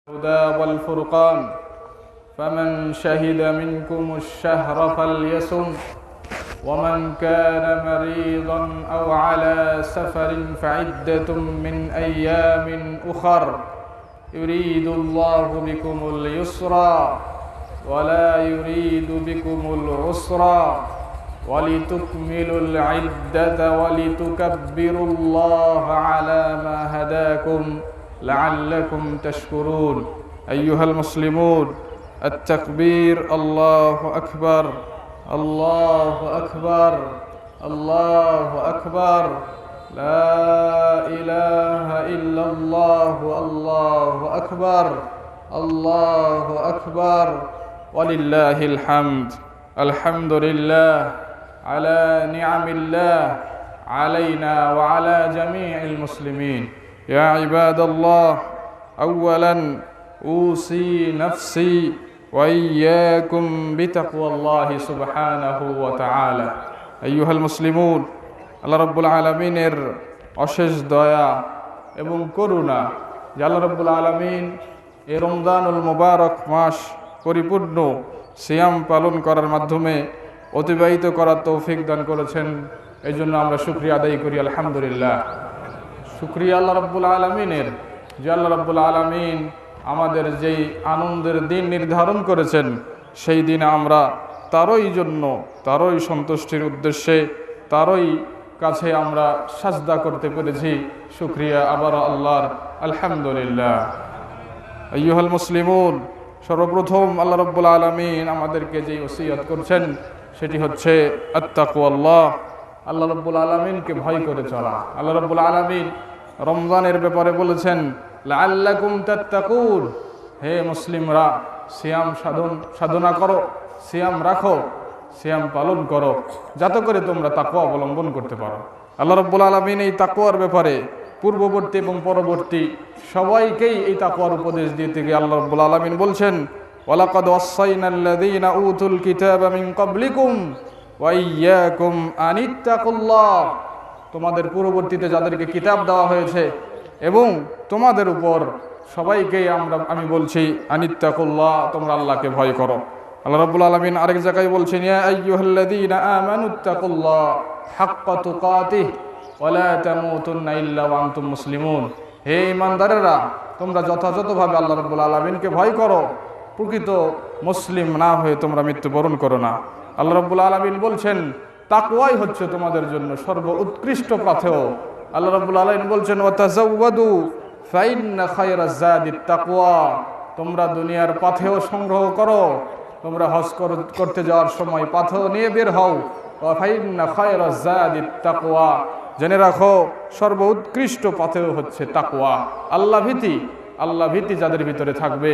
الهدى والفرقان فمن شهد منكم الشهر فليصم ومن كان مريضا أو على سفر فعدة من أيام أخر يريد الله بكم اليسر ولا يريد بكم العسر ولتكملوا العدة ولتكبروا الله على ما هداكم لعلكم تشكرون أيها المسلمون التكبير الله أكبر الله أكبر الله أكبر لا إله إلا الله الله أكبر الله أكبر ولله الحمد الحمد لله على نعم الله علينا وعلى جميع المسلمين يا عباد الله أولا أوصي نفسي وإياكم بتقوى الله سبحانه وتعالى أيها المسلمون আল্লাহ রাব্বুল আলামিনের অশেষ দয়া এবং করুণা যে আল্লাহ রাব্বুল আলামিন এই রমজানুল মুবারক মাস পরিপূর্ণ সিয়াম পালন করার মাধ্যমে অতিবাহিত করার তৌফিক দান করেছেন। এই জন্য আমরা শুকরিয়া আদায় করি আলহামদুলিল্লাহ। শুকরিয়া আল্লাহ রাব্বুল আলামিনের যে আল্লাহ রাব্বুল আলামিন আমাদের যেই আনন্দের দিন নির্ধারণ করেছেন সেই দিনে আমরা তারই জন্য তারই সন্তুষ্টির উদ্দেশ্যে তারই কাছে আমরা সাজদা করতে পেরেছি। শুকরিয়া আবার আল্লাহর আলহামদুলিল্লাহ। আইয়ুহাল মুসলিমুন, সর্বপ্রথম আল্লাহ রাব্বুল আলামিন আমাদেরকে যে ওসিয়ত করছেন সেটি হচ্ছে আত্তাকুয়াল্লাহ, আল্লাহ রাব্বুল আলামিনকে ভয় করে চলা। আল্লাহ রাব্বুল আলামিন রমজানের ব্যাপারে বলেছেন লাআল্লাকুম তাত্তাকুন, হে মুসলিমরা সিয়াম সাধনা করো, সিয়াম রাখো, সিয়াম পালন করো যাতে করে তোমরা তাকওয়া অবলম্বন করতে পারো। আল্লাহ রাব্বুল আলামিন এই তাকওয়ার ব্যাপারে পূর্ববর্তী এবং পরবর্তী সবাইকেই এই তাকওয়ার উপদেশ দিতে গিয়ে আল্লাহ রাব্বুল আলামিন বলছেন ওয়ালাকাদ ওয়াসাইনাল্লাযীনা উতুল কিতাবা মিন ক্বাবলিকুম ওয়া ইয়্যাকুম আনিত্তাকুল্লাহ, তোমাদের পূর্ববর্তীতে যাদেরকে কিতাব দেওয়া হয়েছে এবং তোমাদের উপর সবাইকেই আমি বলছি আনিত্তাকুল্লাহ, তোমরা আল্লাহকে ভয় করো। আল্লাহ রাব্বুল আলামিন আরেক জায়গায় বলছেন ইয়া আইয়ুহাল্লাযীনা আমানুত্তাকুল্লাহ হাক্কা তুকাতিহ ওয়া লা তামুতুন্না ইল্লা ওয়া আনতুম মুসলিমুন, হে ঈমানদারেরা তোমরা যথাযথভাবে আল্লাহ রাব্বুল আলামিনকে ভয় করো, প্রকৃত মুসলিম না হয়ে তোমরা মৃত্যুবরণ করো না। আল্লাহ রাব্বুল আলামিন বলছেন তাকওয়াই হচ্ছে তোমাদের জন্য সর্ব উৎকৃষ্ট পাথেয়। আল্লাহ রাব্বুল আলামিন বলছেন ওয়া তাযাওয়াদু ফাইন্না খায়রাজ যাদিত তাকওয়া, তোমরা দুনিয়ার পাথেয় সংগ্রহ করো, তোমরা হজ করতে যাওয়ার সময় পাথেয় নিয়ে বের হও। ওয়া ফাইন্না খায়রাজ যাদিত তাকওয়া, জেনে রাখো সর্ব উৎকৃষ্ট পাথেয় হচ্ছে তাকওয়া। আল্লাহ ভীতি যাদের ভিতরে থাকবে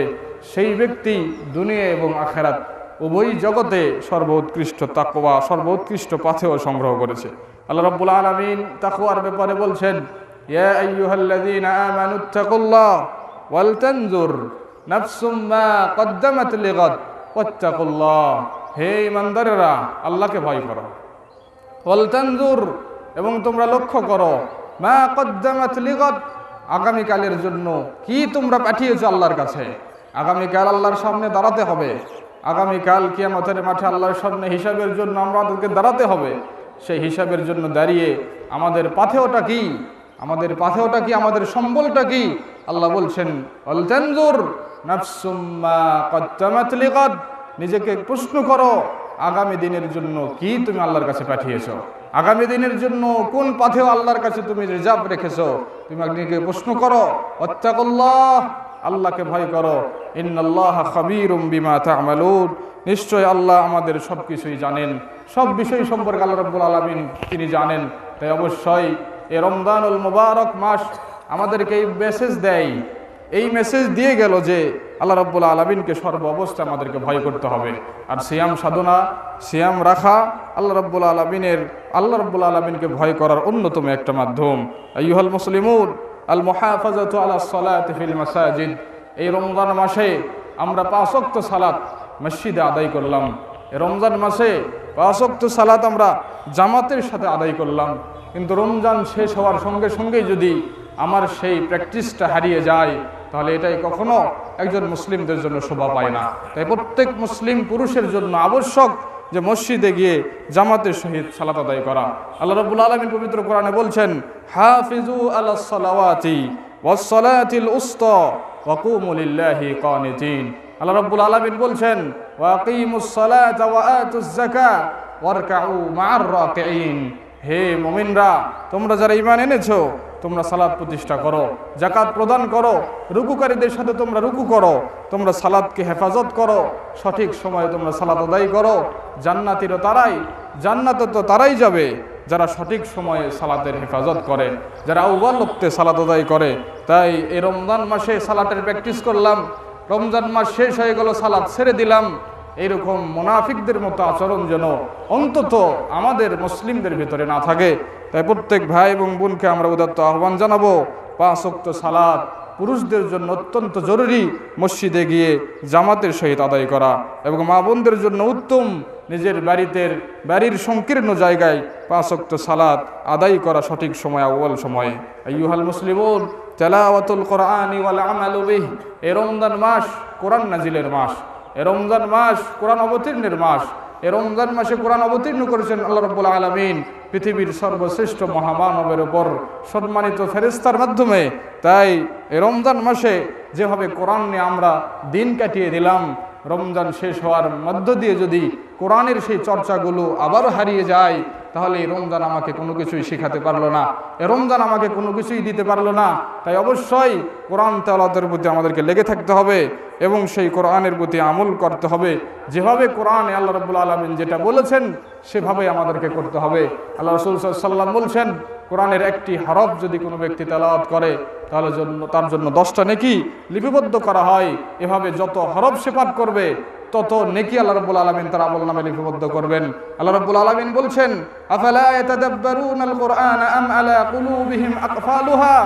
সেই ব্যক্তি দুনিয়া এবং আখিরাত উভয় জগতে সর্বোৎকৃষ্ট তাকওয়া সর্বোৎকৃষ্ট পাথেয় সংগ্রহ করেছে। আল্লাহ রাব্বুল আলামিন তাকওয়ার ব্যাপারে বলছেন ইয়া আইয়ুহাল্লাযীনা আমানুত্তাকুল্লাহ ওয়াল তানজুর নাফসুম মা কদ্দামাত লিগাদ ওয়াত্তাকুল্লাহ, হে ঈমানদারেরা আল্লাহকে ভয় করো। ওয়াল তানজুর, এবং তোমরা লক্ষ্য করো মা কদ্দামাত লিগাদ, আগামীকালের জন্য কি তোমরা পাঠিয়েছো আল্লাহর কাছে। আগামীকাল আল্লাহর সামনে দাঁড়াতে হবে, আগামীকাল কিয়ামতের মাঠে আল্লাহর সামনে হিসাবের জন্য আমাদেরকে দাঁড়াতে হবে। সেই হিসাবের জন্য দাঁড়িয়ে আমাদের পাথেয়টা কি, আমাদের সম্বলটা কি? আল্লাহ বলছেন ওয়াল তানজুর নাফসুম মা কদ্দামাত লিগাদ, নিজেকে প্রশ্ন করো আগামী দিনের জন্য কি তুমি আল্লাহর কাছে পাঠিয়েছো, আগামী দিনের জন্য কোন পাথেয় আল্লাহর কাছে তুমি রিজার্ভ রেখেছো, তুমি নিজেকে প্রশ্ন করো। ওয়াত্তাকুল্লাহ, আল্লাহকে ভয় করো। ইন্নাল্লাহা খাবীরুম বিমা তা'মালুন, নিশ্চয় আল্লাহ আমাদের সব কিছুই জানেন, সব বিষয় সম্পর্কে আল্লাহ রাব্বুল আলামিন তিনি জানেন। তাই অবশ্যই এই রমজানুল মুবারক মাস আমাদেরকে এই মেসেজ দেয়, এই মেসেজ দিয়ে গেল যে আল্লাহ রাব্বুল আলামিনকে সর্ব অবস্থায় আমাদেরকে ভয় করতে হবে। আর সিয়াম সাধনা, সিয়াম রাখা আল্লাহ রাব্বুল আলামিনকে ভয় করার অন্যতম একটা মাধ্যম। আইয়ুহাল মুসলিমুন, আল মুহাফাজাতু আলাস সালাতি ফিল মাসাজিদ, এই রমজান মাসে আমরা 5 ওয়াক্ত সালাত মসজিদে আদায় করলাম। এই রমজান মাসে 5 ওয়াক্ত সালাত আমরা জামাতের সাথে আদায় করলাম, কিন্তু রমজান শেষ হওয়ার সঙ্গে সঙ্গেই যদি আমার সেই প্র্যাকটিসটা হারিয়ে যায়, তাহলে এটাই কখনো একজন মুসলিমদের জন্য শোভা পায় না। তাই প্রত্যেক মুসলিম পুরুষের জন্য আবশ্যক যে মসজিদে গিয়ে জামাতের সহিত সালাত আদায় করা। আল্লাহ রাব্বুল আলামিন পবিত্র কোরআনে বলছেন, হাফিজু আলাস সালাওয়াতি ওয়াস সালাতিল উসতা ওয়া কুমু লিল্লাহি কানিতিন। আল্লাহ রাব্বুল আলামিন বলছেন, ওয়া আকিমুস সালাতা ওয়া আতুজ যাকাত ওয়ারকাউ মা'আর রাকিঈন। হে মুমিনরা, তোমরা যারা ঈমান এনেছো, তোমরা সালাত প্রতিষ্ঠা করো, যাকাত প্রদান করো, রুকুকারীদের সাথে তোমরা রুকু করো, তোমরা সালাতকে হেফাজত করো, সঠিক সময়ে তোমরা সালাত আদায় করো। জান্নাতে তো তারাই যাবে যারা সঠিক সময়ে সালাতের হেফাজত করে, যারা আউয়াল ওয়াক্তে সালাত আদায় করে। তাই এই রমজান মাসে সালাতের প্র্যাকটিস করলাম, রমজান মাস শেষ হয়ে গেল, সালাত ছেড়ে দিলাম, এইরকম মুনাফিকদের মতো আচরণ যেন অন্তত আমাদের মুসলিমদের ভিতরে না থাকে। তাই প্রত্যেক ভাই এবং বোনকে আমরা উদাত্ত আহ্বান জানাবো, 5 ওয়াক্ত সালাত পুরুষদের জন্য অত্যন্ত জরুরি, মসজিদে গিয়ে জামাতের সহিত আদায় করা, এবং মা বোনদের জন্য উত্তম নিজের বাড়ির সংকীর্ণ জায়গায় 5 ওয়াক্ত সালাত আদায় করা সঠিক সময়, আউয়াল সময়ে। আইয়ুহাল মুসলিমুন, তিলাওয়াতুল কোরআনি ওয়াল আমালু বিহি। এই রমজান মাস কোরআন নাজিলের মাস, এই রমজান মাস কোরআন অবতীর্ণের মাস। এই রমজান মাসে কোরআন অবতীর্ণ করেছেন আল্লাহ রাব্বুল আলামিন পৃথিবীর সর্বশ্রেষ্ঠ মহামানবের উপর সম্মানিত ফেরেশতার মাধ্যমে। তাই এই রমজান মাসে যেভাবে কোরআন নিয়ে আমরা দিন কাটিয়ে দিলাম, রমজান শেষ হওয়ার মধ্য দিয়ে যদি কোরআনের সেই চর্চাগুলো আবারও হারিয়ে যায়, তাহলে এই রমজান আমাকে কোনো কিছুই শেখাতে পারলো না, এই রমজান আমাকে কোনো কিছুই দিতে পারলো না। তাই অবশ্যই কোরআন তেলাওয়াতের প্রতি আমাদেরকে লেগে থাকতে হবে এবং সেই কোরআনের প্রতি আমল করতে হবে। যেভাবে কোরআনে আল্লাহ রাব্বুল আলামিন যেটা বলেছেন সেভাবেই আমাদেরকে করতে হবে। আল্লাহ রাসূল সাল্লাল্লাহু আলাইহি ওয়াসাল্লাম বলছেন, কোরআনের একটি হরফ যদি কোনো ব্যক্তি তেলাওয়াত করে, তাহলে তার জন্য 10টা নেকি লিপিবদ্ধ করা হয়। এভাবে যত হরফ সে পাঠ করবে, তত নেকি আল্লাহ রাব্বুল আলামিন তার আমলনামায় লিপিবদ্ধ করবেন। আল্লাহ রাব্বুল আলামিন বলছেন, আফালা ইয়াতাদাব্বারুনাল কুরআনা আম আলা কুলুবিহিম আকফালুহা।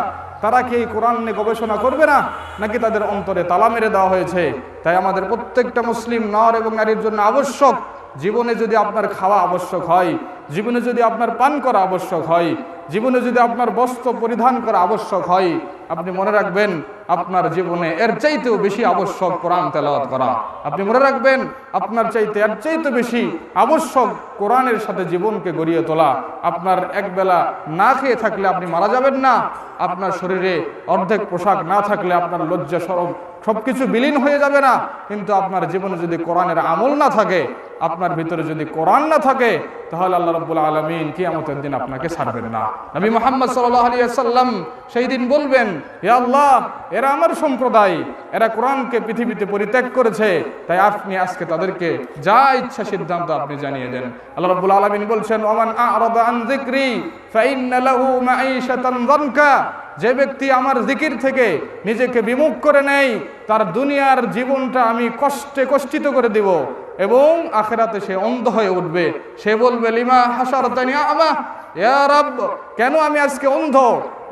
তারা কি এই কোরআন নিয়ে গবেষণা করবে না, নাকি তাদের অন্তরে তালা মেরে দেওয়া হয়েছে? তাই আমাদের প্রত্যেকটা মুসলিম নর এবং নারীর জন্য আবশ্যক, জীবনে যদি আপনার খাওয়া আবশ্যক হয়, জীবনে যদি আপনার পান করা আবশ্যক হয়, জীবনে যদি আপনার বস্ত্র পরিধান করা আবশ্যক হয়, আপনি মনে রাখবেন আপনার জীবনে এর চাইতেও বেশি আবশ্যক কোরআন তেলাওয়াত করা। আপনি মনে রাখবেন আপনার চাইতে এর চাইতে বেশি আবশ্যক কোরআনের সাথে জীবনকে গড়িয়ে তোলা। আপনার একবেলা না খেয়ে থাকলে আপনি মারা যাবেন না, আপনার শরীরে অর্ধেক পোশাক না থাকলে আপনার লজ্জা শরম সবকিছু বিলীন হয়ে যাবে না, কিন্তু আপনার জীবনে যদি কোরআনের আমল না থাকে, আপনার ভিতরে যদি কোরআন না থাকে, তাহলে আল্লাহ রাব্বুল আলামিন কিয়ামতের দিন আপনাকে ছাড়বেন না। নবী মুহাম্মদ সাল্লাল্লাহু আলাইহি ওয়াসাল্লাম সেই দিন বলবেন, হে আল্লাহ, এরা আমার সম্প্রদায়, এরা কোরআনকে পৃথিবীতে পরিত্যাগ করেছে, তাই আপনি আজকে তাদেরকে যা ইচ্ছা সিদ্ধান্ত আপনি জানিয়ে দেন। আল্লাহ রাব্বুল আলামিন বলছেন, ওমান আ'রাদা আন যিকরি ফাইন্না লাহু মাঈশাতান যানকা। যে ব্যক্তি আমার জিকির থেকে নিজেকে বিমুখ করে নেয়, তার দুনিয়ার জীবনটা আমি কষ্টিত করে দিব এবং আখিরাতে সে অন্ধ হয়ে উঠবে। সে বলবে, লিমা হাশারতানি আ'মা, ইয়া রাব্ব, কেন আমি আজকে অন্ধ?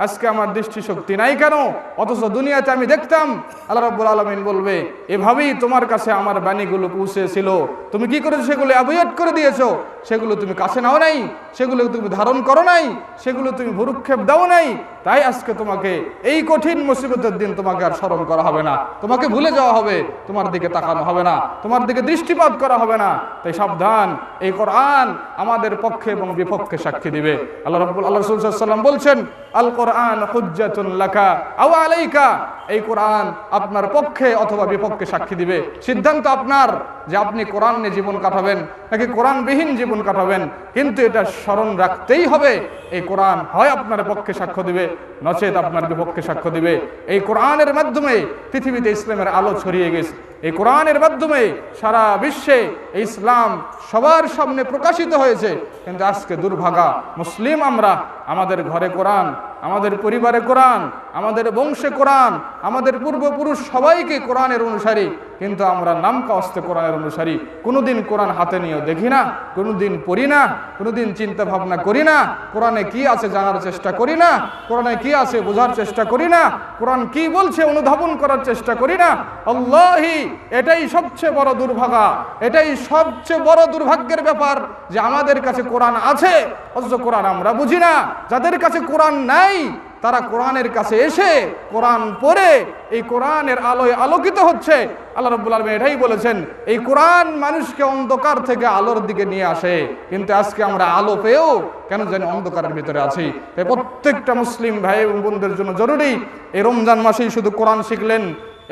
আজকে আমার দৃষ্টিশক্তি নাই কেন? অথচ দুনিয়াতে আমি দেখতাম। আল্লাহ রাব্বুল আলামিন বলবে, এভাবেই তোমার কাছে আমার বাণীগুলো পৌঁছেছিল, তুমি কি করেছো? সেগুলো অ্যাভয়েড করে দিয়েছো, সেগুলো তুমি কাছে নাও নাই, সেগুলো তুমি ধারণ করো নাই, সেগুলো তুমি ভুরুক্ষেপ দাও নাই। তাই আজকে তোমাকে এই কঠিন মুসিবতের দিন তোমাকে আর স্মরণ করা হবে না, তোমাকে ভুলে যাওয়া হবে, তোমার দিকে তাকানো হবে না, তোমার দিকে দৃষ্টিপাত করা হবে না। তাই সাবধান, এই কোরআন আমাদের পক্ষে এবং বিপক্ষে সাক্ষী দিবে। আল্লাহ রাসূল সাল্লাল্লাহু আলাইহি ওয়াসাল্লাম বলছেন, আল কোরআন হুজ্জাতুন লাকা আও আলাইকা। এই কোরআন আপনার পক্ষে অথবা বিপক্ষে সাক্ষী দিবে। সিদ্ধান্ত আপনার যে আপনি কোরআন নিয়ে জীবন কাটাবেন নাকি কোরআনবিহীন জীবন কাটাবেন, কিন্তু এটা স্মরণ রাখতেই হবে, এই কোরআন হয় আপনার পক্ষে সাক্ষ্য দিবে, নচেত আপনার বিপক্ষে সাক্ষ্য দিবে। এই কোরআনের মাধ্যমে পৃথিবীতে ইসলামের আলো ছড়িয়ে গেছে, এই কোরআনের মাধ্যমে সারা বিশ্বে ইসলাম সবার সামনে প্রকাশিত হয়েছে। কিন্তু আজকে দুর্ভাগা মুসলিম আমরা, আমাদের ঘরে কোরআন, আমাদের পরিবারে কোরআন, আমাদের বংশে কোরআন, আমাদের পূর্বপুরুষ সবাইকে কোরআনের অনুসারী, কিন্তু আমরা নামকা অস্তে কোরআনের অনুসারী। কোনোদিন কোরআন হাতে নিয়েও দেখি না, কোনোদিন পড়ি না, কোনোদিন চিন্তা ভাবনা করি না, কোরআনে কি আছে জানার চেষ্টা করি না, কোরআনে কি আছে বোঝার চেষ্টা করি না, কোরআন কি বলছে অনুধাবন করার চেষ্টা করি না। আল্লাহি, এটাই সবচেয়ে বড় দুর্ভাগা, এটাই সবচেয়ে বড় দুর্ভাগ্যের ব্যাপার যে আমাদের কাছে কোরআন আছে অথচ কোরআন আমরা বুঝি না। যাদের কাছে কোরআন নাই যারাই তারা কোরআনের কাছে এসে কোরআন পড়ে এই কোরআনের আলোয় আলোকিত হচ্ছে, আল্লাহ রাব্বুল আলামিন এটাই বলেছেন, এই কোরআন মানুষকে অন্ধকার থেকে আলোর দিকে নিয়ে আসে। কিন্তু আজকে আমরা আলো পেয়েও কেন জানি অন্ধকারের ভিতরে আছি। তাই প্রত্যেকটা মুসলিম ভাই এবং বোনদের জন্য জরুরি, এই রমজান মাসেই শুধু কোরআন শিখলেন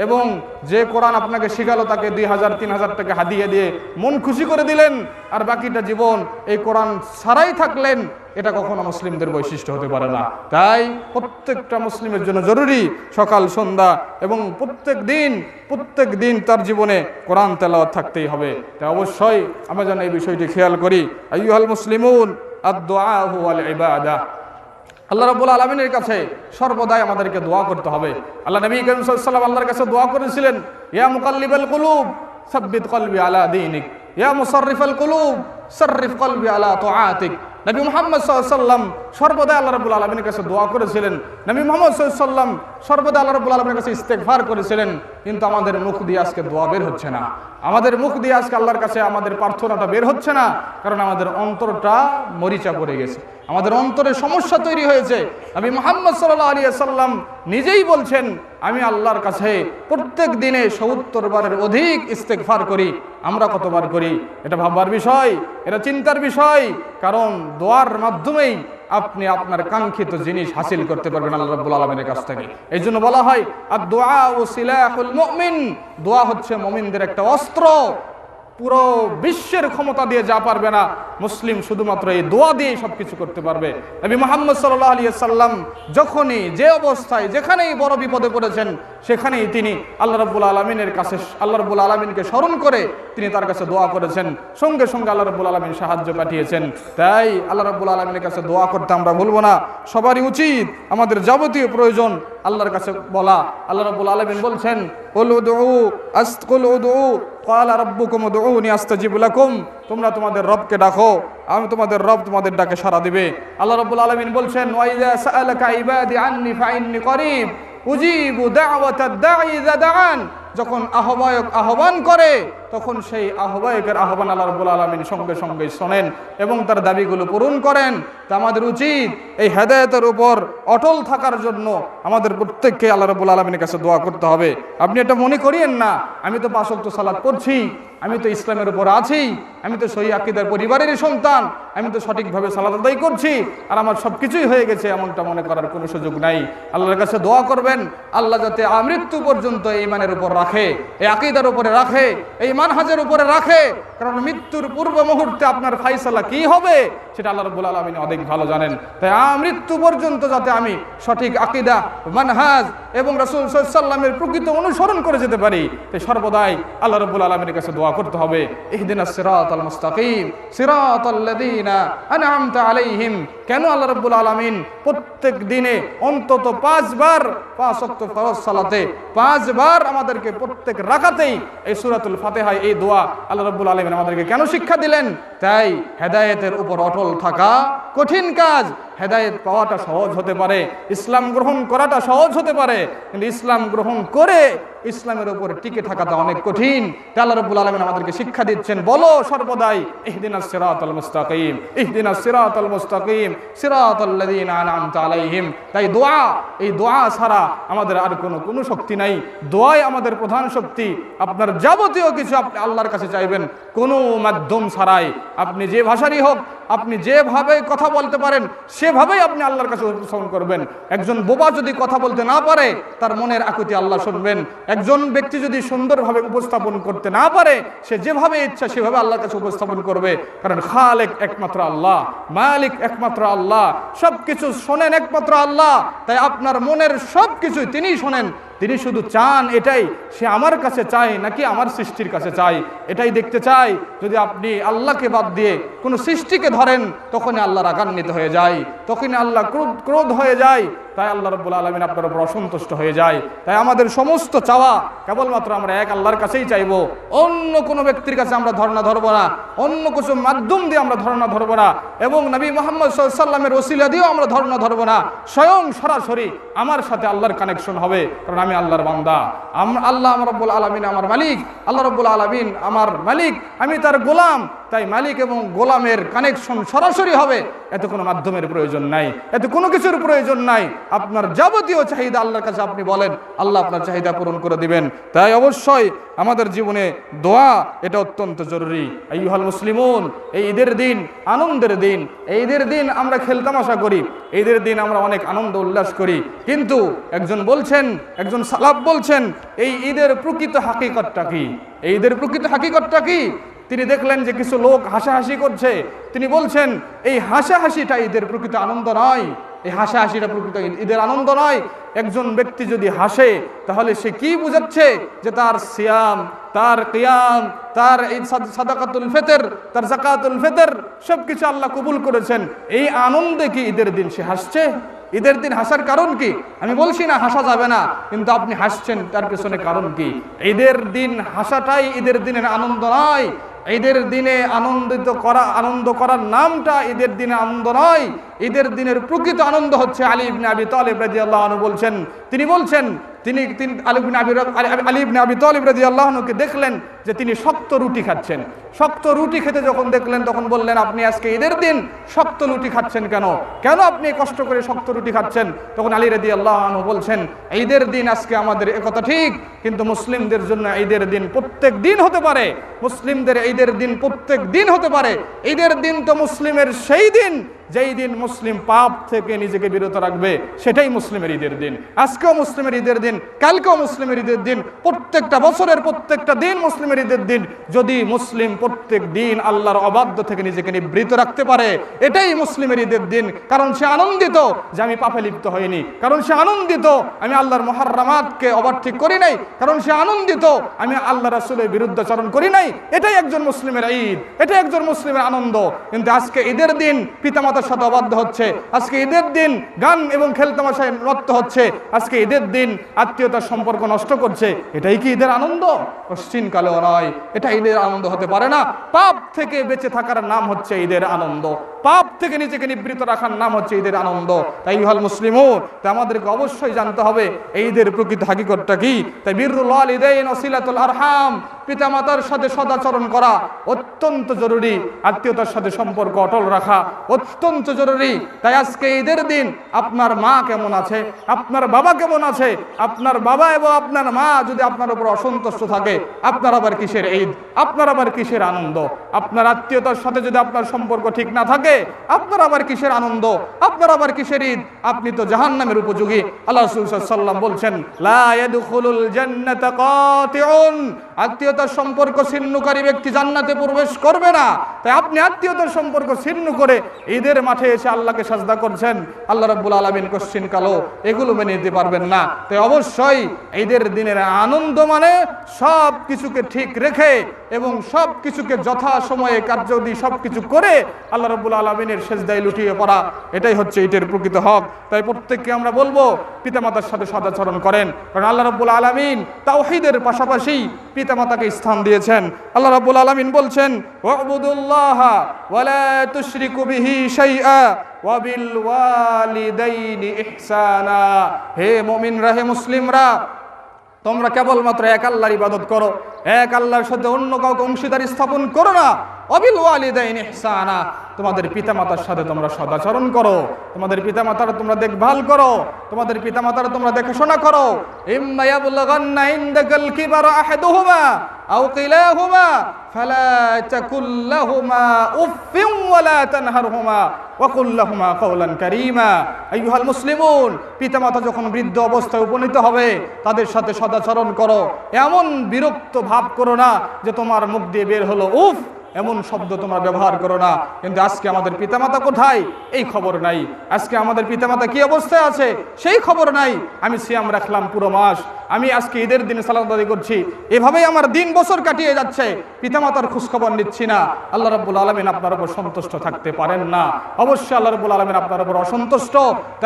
এবং যে কোরআন আপনাকে শিখালো তাকে 2000 3000 টাকা হাদিয়া দিয়ে মন খুশি করে দিলেন, আর বাকিটা জীবন এই কোরআন ছাড়াই থাকলেন, এটা কখনো মুসলিমদের বৈশিষ্ট্য হতে পারে না। তাই প্রত্যেকটা মুসলিমের জন্য জরুরি সকাল সন্ধ্যা এবং প্রত্যেক দিন তার জীবনে কোরআন তেলাওয়াত থাকতেই হবে। তাই অবশ্যই আমরা যেন এই বিষয়টি খেয়াল করি। আইয়ুহাল মুসলিমুন, আদ-দুআউ ওয়াল ইবাদাহ, আল্লাহ রাব্বুল আলামিনের কাছে সর্বদাই আমাদেরকে দোয়া করতে হবে। আল্লাহ নবী করিম সাল্লাল্লাহু আলাইহি ওয়াসাল্লাম আল্লাহর কাছে দোয়া করেছিলেন, ইয়া মুকাল্লিবাল কুলুব সাব্বিত কলবি আলা দীনিক, ইয়া মুসাররিফাল কুলুব সাররিফ কলবি আলা তুআতিক। নবী মুহাম্মদ সাল্লাল্লাহু আলাইহি ওয়াসাল্লাম সর্বদা আল্লাহ রাব্বুল আলামিনের কাছে দোয়া করেছিলেন। নবী মুহাম্মদ সাল্লাল্লাহু আলাইহি ওয়াসাল্লাম সর্বদা আল্লাহ রাব্বুল আলামিনের কাছে ইস্তেগফার করেছিলেন। কিন্তু আমাদের মুখ দিয়ে আজকে দোয়া বের হচ্ছে না, আমাদের মুখ দিয়ে আজকে আল্লাহর কাছে আমাদের প্রার্থনাটা বের হচ্ছে না, কারণ আমাদের অন্তরটা মরিচা পড়ে গেছে, আমাদের অন্তরে সমস্যা তৈরি হয়েছে। নবী মুহাম্মদ সাল্লাল্লাহু আলাইহি ওয়াসাল্লাম নিজেই বলছেন, আমি আল্লাহর কাছে প্রত্যেক দিনে ৭০ বারের অধিক ইস্তেগফার করি। আমরা কতবার করি? এটা ভাববার বিষয়, এটা চিন্তার বিষয়, কারণ দোয়ার মাধ্যমেই আপনি আপনার কাঙ্ক্ষিত জিনিস হাসিল করতে পারবেন আল্লাহ রাব্বুল আলামিনের কাছ থেকে। এই জন্য বলা হয় আদ-দুআউ সিলাহুল মুমিন, দোয়া হচ্ছে মুমিনদের একটা অস্ত্র। পুরো বিশ্বের ক্ষমতা দিয়ে যা পারবে না, মুসলিম শুধুমাত্র এই দোয়া দিয়েই সবকিছু করতে পারবে। নবী মুহাম্মদ সাল্লাল্লাহু আলাইহি ওয়াসাল্লাম যখনই যে অবস্থায় যেখানেই বড় বিপদে পড়েছেন, সেখানেই তিনি আল্লাহ রাব্বুল আলামিনের কাছে আল্লাহ রাব্বুল আলামিনকে স্মরণ করে তিনি তার কাছে দোয়া করেছেন, সঙ্গে সঙ্গে আল্লাহ রাব্বুল আলামিন সাহায্য পাঠিয়েছেন। তাই আল্লাহ রাব্বুল আলামিনের কাছে দোয়া করতে আমরা ভুলবো না। সবারই উচিত আমাদের যাবতীয় প্রয়োজন আল্লাহর কাছে বলা। আল্লাহ রাব্বুল আলামিন বলছেন, কুল উদউ ক্বালা রাব্বুকুম উদউনি আস্তাজিব লাকুম, তোমরা তোমাদের রবকে ডাকো, আমি তোমাদের রব তোমাদের ডাকে সাড়া দিবে। আল্লাহ রাব্বুল আলামিন বলছেন, ওয়া ইযা সাআলাকা ইবাদি আন্নি ফাইন্নী করিব উজিবু দাওয়াতাদ দাঈ ইযা দাআন, যখন আহ্বায়ক আহ্বান করে তখন সেই আহ্বায়কের আহ্বান আল্লাহ রাব্বুল আলামিন সঙ্গে সঙ্গে শোনেন এবং তার দাবিগুলো পূরণ করেন। তা আমাদের উচিত এই হেদায়েতের উপর অটল থাকার জন্য আমাদের প্রত্যেককে আল্লাহ রাব্বুল আলামিনের কাছে দোয়া করতে হবে। আপনি এটা মনে করিয়েন না, আমি তো 5 ওয়াক্ত সালাত পড়ছি, আমি তো ইসলামের উপর আছি, আমি তো সহি আকীদার পরিবারেরই সন্তান, আমি তো সঠিকভাবে সালাত আদায় করছি আর আমার সব কিছুই হয়ে গেছে, এমনটা মনে করার কোনো সুযোগ নাই। আল্লাহর কাছে দোয়া করবেন আল্লাহ যাতে আমৃত্যু পর্যন্ত এই ঈমানের উপর রাখে, এই আকীদার উপরে রাখে, এই মানহাজের উপরে রাখে, কারণ মৃত্যুর পূর্ব মুহূর্তে আপনার ফায়সালা কি হবে সেটা আল্লাহ রাব্বুল আলামিন অধিক ভালো জানেন। তাই আমৃত্যু পর্যন্ত যাতে আমি সঠিক আকীদা, মানহাজ এবং রাসূল সাল্লাল্লাহু আলাইহি ওয়াসাল্লামের প্রকৃত অনুসরণ করে যেতে পারি, তাই সর্বদাই আল্লাহ রাব্বুল আলামিনের কাছে দোয়া করতে হবে। ইহদিনাস সিরাতাল মুস্তাকিম সিরাতাল্লাযীনা আনআমতা আলাইহিম। কেন আল্লাহ রাব্বুল আলামিন প্রত্যেক দিনে অন্তত 5 বার 5 ওয়াক্ত ফরজ সালাতে 5 বার আমাদেরকে প্রত্যেক রাকাতেই এই সূরাতুল ফাতিহায় এই দোয়া আল্লাহ রাব্বুল আলামিন আমাদেরকে কেন শিক্ষা দিলেন? তাই হেদায়েতের উপর অটল থাকা কঠিন কাজ। হেদায়েত পাওয়াটা সহজ হতে পারে, ইসলাম গ্রহণ করাটা সহজ হতে পারে, কিন্তু ইসলাম গ্রহণ করে ইসলামের উপর টিকে থাকাটা অনেক কঠিন। তাই আল্লাহ রাব্বুল আলামিন আমাদেরকে শিক্ষা দিচ্ছেন, বলো সর্বদাই ইহদিনাস সিরাতাল মুস্তাকিম, ইহদিনাস সিরাতাল মুস্তাকিম সিরাতাল্লাযীনা আনআমতা আলাইহিম। তাই দোয়া, এই দোয়া ছাড়া আমাদের আর কোনো শক্তি নাই। দোয়াই আমাদের প্রধান শক্তি। আপনার যাবতীয় কিছু আপনি আল্লাহর কাছে চাইবেন কোনো মাধ্যম ছাড়াই। আপনি যে ভাষারই হোক, আপনি যেভাবে কথা বলতে পারেন সেভাবেই আপনি আল্লাহর কাছে উপস্থাপন করবেন। একজন বোবা যদি কথা বলতে না পারে, তার মনের আকুতি আল্লাহ শুনবেন। একজন ব্যক্তি যদি সুন্দরভাবে উপস্থাপন করতে না পারে, সে যেভাবে ইচ্ছা সেভাবে আল্লাহর কাছে উপস্থাপন করবে, কারণ খালেক একমাত্র আল্লাহ, মালিক একমাত্র আল্লাহ, সবকিছু শোনেন একমাত্র আল্লাহ। তাই আপনার মনের সবকিছু তিনিই শোনেন। তিনি শুধু চান এটাই, সে আমার কাছে চায় নাকি আমার সৃষ্টির কাছে চায়, এটাই দেখতে চায়। যদি আপনি আল্লাহকে বাদ দিয়ে কোনো সৃষ্টিকে ধরেন, তখনই আল্লাহ রাগান্বিত হয়ে যায়, তখনই আল্লাহ ক্রোধ হয়ে যায়। তাই আল্লাহ রাব্বুল আলামিন আপনার উপর অসন্তুষ্ট হয়ে যায়। তাই আমাদের সমস্ত চাওয়া কেবলমাত্র আমরা এক আল্লাহর কাছেই চাইবো, অন্য কোনো ব্যক্তির কাছে আমরা ধর্ণা ধরবো না, অন্য কিছু মাধ্যম দিয়ে আমরা ধর্ণা ধরবো না, এবং নবী মুহাম্মদ সাল্লাল্লাহু আলাইহি ওয়াসাল্লামের ওসিলা দিয়েও আমরা ধর্ণা ধরবো না। স্বয়ং সরাসরি আমার সাথে আল্লাহর কানেকশন হবে, কারণ আমি আল্লাহর বান্দা। আল্লাহ রাব্বুল আলামিন আমার মালিক, আল্লাহ রাব্বুল আলামিন আমার মালিক, আমি তার গোলাম। তাই মালিক এবং গোলামের কানেকশন সরাসরি হবে, এত কোনো মাধ্যমের প্রয়োজন নাই, এত কোনো কিছুর প্রয়োজন নাই। আপনার যাবতীয় চাহিদা আল্লাহর কাছে আপনি বলেন, আল্লাহ আপনার চাহিদা পূরণ করে দিবেন। তাই অবশ্যই আমাদের জীবনে দোয়া এটা অত্যন্ত জরুরি। আইয়ুহাল মুসলিমুন, এই ঈদের দিন আনন্দের দিন, এই ঈদের দিন আমরা খেলতামাশা করি, ঈদের দিন আমরা অনেক আনন্দ উল্লাস করি, কিন্তু একজন সালাফ বলছেন এই ঈদের প্রকৃত হাকিকতটা কি, এই ঈদের প্রকৃত হাকিকতটা কি? তিনি দেখলেন যে কিছু লোক হাসাহাসি করছে, তিনি বলছেন এই হাসাহাসিটা ঈদের প্রকৃত আনন্দ নয়, এই হাসাহাসিটা প্রকৃত ঈদের আনন্দ নয়। একজন ব্যক্তি যদি হাসে তাহলে সে কি বুঝাচ্ছে? যে তার সিয়াম, তার কিয়াম, তার এই সাদাকাতুল ফিতর, তার যাকাতুল ফিতর সবকিছু আল্লাহ কবুল করেছেন। এই আনন্দে কি ঈদের দিন সে হাসছে? ঈদের দিন হাসার কারণ কি? আমি বলছি না হাসা যাবে না, কিন্তু আপনি হাসছেন, তার পেছনে কারণ কি? ঈদের দিন হাসাটাই ঈদের দিনের আনন্দ নয়। ঈদের দিনে আনন্দ করার নামটা ঈদের দিনে আনন্দ নয়। ঈদের দিনের প্রকৃত আনন্দ হচ্ছে আলী ইবনে আবি তালিব রাদিয়াল্লাহু আনহু বলছেন, তিনি আলী ইবনে আবি তালিব রাদিয়াল্লাহু আনহুকে দেখলেন যে তিনি শক্ত রুটি খাচ্ছেন। শক্ত রুটি খেতে যখন দেখলেন তখন বললেন, আপনি আজকে ঈদের দিন শক্ত রুটি খাচ্ছেন কেন? কেন আপনি কষ্ট করে শক্ত রুটি খাচ্ছেন? তখন আলী রাদিয়াল্লাহু আনহু বলছেন, ঈদের দিন আজকে আমাদের একথা ঠিক, কিন্তু মুসলিমদের জন্য ঈদের দিন প্রত্যেক দিন হতে পারে, মুসলিমদের ঈদের দিন প্রত্যেক দিন হতে পারে। ঈদের দিন তো মুসলিমের সেই দিন যেই দিন মুসলিম পাপ থেকে নিজেকে বিরত রাখবে, সেটাই মুসলিমের ঈদের দিন। আজকেও মুসলিমের ঈদের দিন, কালকেও মুসলিমের ঈদের দিন, প্রত্যেকটা বছরের প্রত্যেকটা দিন মুসলিমের ঈদের দিন। যদি মুসলিম প্রত্যেক দিন আল্লাহর অবাধ্য থেকে নিজেকে নিবৃত রাখতে পারে, এটাই মুসলিমের ঈদের দিন। কারণ সে আনন্দিত যে আমি পাপে লিপ্ত হইনি, কারণ সে আনন্দিত আমি আল্লাহর মুহাররামাতকে ওভারটেক করি নাই, কারণ সে আনন্দিত আমি আল্লাহ রাসূলের বিরুদ্ধাচরণ করি নাই। এটাই একজন মুসলিমের ঈদ, এটাই একজন মুসলিমের আনন্দ। কিন্তু আজকে ঈদের দিন পিতামাতা সাথে অবাধ্য হচ্ছে, আজকে ঈদের দিন গান এবং খেলতামাশায় মত্ত হচ্ছে, আজকে ঈদের দিন আত্মীয়তার সম্পর্ক নষ্ট করছে। এটাই কি ঈদের আনন্দ? পশ্চিমকালেও নয়, এটা ঈদের আনন্দ হতে পারে না। পাপ থেকে বেঁচে থাকার নাম হচ্ছে ঈদের আনন্দ, পাপ থেকে নিজেকে নিবৃত রাখার নাম হচ্ছে ঈদের আনন্দ। তাই ইউহাল মুসলিমুন, তাই আমাদেরকে অবশ্যই জানতে হবে এই ঈদের প্রকৃত হাকিকতটা কি। তাই বিররুল ওয়ালিদাইন ওয়া সিলাতুল আরহাম, পিতামাতার সাথে সদাচরণ করা অত্যন্ত জরুরি, আত্মীয়তার সাথে সম্পর্ক অটল রাখা অত্যন্ত জরুরি। তাই আজকে ঈদের দিন আপনার মা কেমন আছে, আপনার বাবা কেমন আছে? আপনার বাবা এবং আপনার মা যদি আপনার উপর অসন্তুষ্ট থাকে, আপনার আবার কিসের ঈদ, আপনার আবার কিসের আনন্দ? আপনার আত্মীয়তার সাথে যদি আপনার সম্পর্ক ঠিক না থাকে, আপনার আবার কিসের আনন্দ, আপনার আবার কিসের ঈদ? আপনি তো জাহান্নামের উপযোগী। আল্লাহ রাসূল সাল্লাল্লাহু আলাইহি ওয়াসাল্লাম বলছেন, লা ইয়াদখুলুল জান্নাতা কাতিউন, আত্মীয়তার সম্পর্ক ছিন্নকারী ব্যক্তি জান্নাতে প্রবেশ করবে না। তাই আপনি আত্মীয়তার সম্পর্ক ছিন্ন করে ঈদের মাঠে এসে আল্লাহকে সাজদা করছেন, আল্লাহ রাব্বুল আলামিন কোশ্চিন কালো এগুলো মেনে নিতে পারবেন না। তাই অবশ্যই ঈদের দিনের আনন্দ মানে সব কিছুকে ঠিক রেখে এবং সব কিছুকে যথা সময়ে কার্যদি সব কিছু করে আল্লাহ রাব্বুল আলামিনের সেজদায় লুটিয়ে পড়া, এটাই হচ্ছে ঈদের প্রকৃত হক। তাই প্রত্যেককে আমরা বলবো পিতামাতার সাথে সদাচরণ করেন, কারণ আল্লাহ রাব্বুল আলামিন তাওহীদের পাশাপাশি পিতামাতাকে স্থান দিয়েছেন। আল্লাহ রাব্বুল আলামিন বলছেন, ওয়াবুদুল্লাহা ওয়া লা তুশরিকু বিহি শাইআ ওয়া বিল ওয়ালিদাইনি ইহসানা। হে মুমিনরা, হে মুসলিমরা, তোমরা কেবলমাত্র এক আল্লাহর ইবাদত করো, এক আল্লাহর সাথে অন্য কাউকে অংশীদারি স্থাপন করো না। ওয়াবিল ওয়ালিদাইনি ইহসানা, তোমাদের পিতামাতার সাথে তোমরা সদাচরণ করো, তোমাদের পিতামাতার তোমরা দেখভাল করো, তোমাদের পিতামাতার তোমরা দেখাশোনা করো। ইম্মা ইয়াবলুগান্না ইনদাকাল কিবারা আহাদুহুমা আও কিলাহুমা ফালা তাকুল লাহুমা উফফিন ওয়ালা তানহারহুমা ওয়া কুল লাহুমা কাওলান কারীমা। আইয়ুহাল মুসলিমুন, পিতামাতা যখন বৃদ্ধ অবস্থায় উপনীত হবে তাদের সাথে সদাচরণ করো। এমন বিরক্ত ভাব করো না যে তোমার মুখ দিয়ে বের হলো উফ, এমন শব্দ তোমরা ব্যবহার করো না। কিন্তু আজকে আমাদের পিতামাতা কোথায় এই খবর নাই, আজকে আমাদের পিতামাতা কি অবস্থায় আছে সেই খবর নাই। আমি সিয়াম রাখলাম পুরো মাস, আমি আজকে ঈদের দিনে সালাত আদায় করছি, এভাবেই আমার দিন বছর কাটিয়ে যাচ্ছে, পিতামাতার খোঁজখবর নিচ্ছি না। আল্লাহ রাব্বুল আলামিন আপনার উপর সন্তুষ্ট থাকতে পারেন না, অবশ্যই আল্লাহ রাব্বুল আলামিন আপনার উপর অসন্তুষ্ট।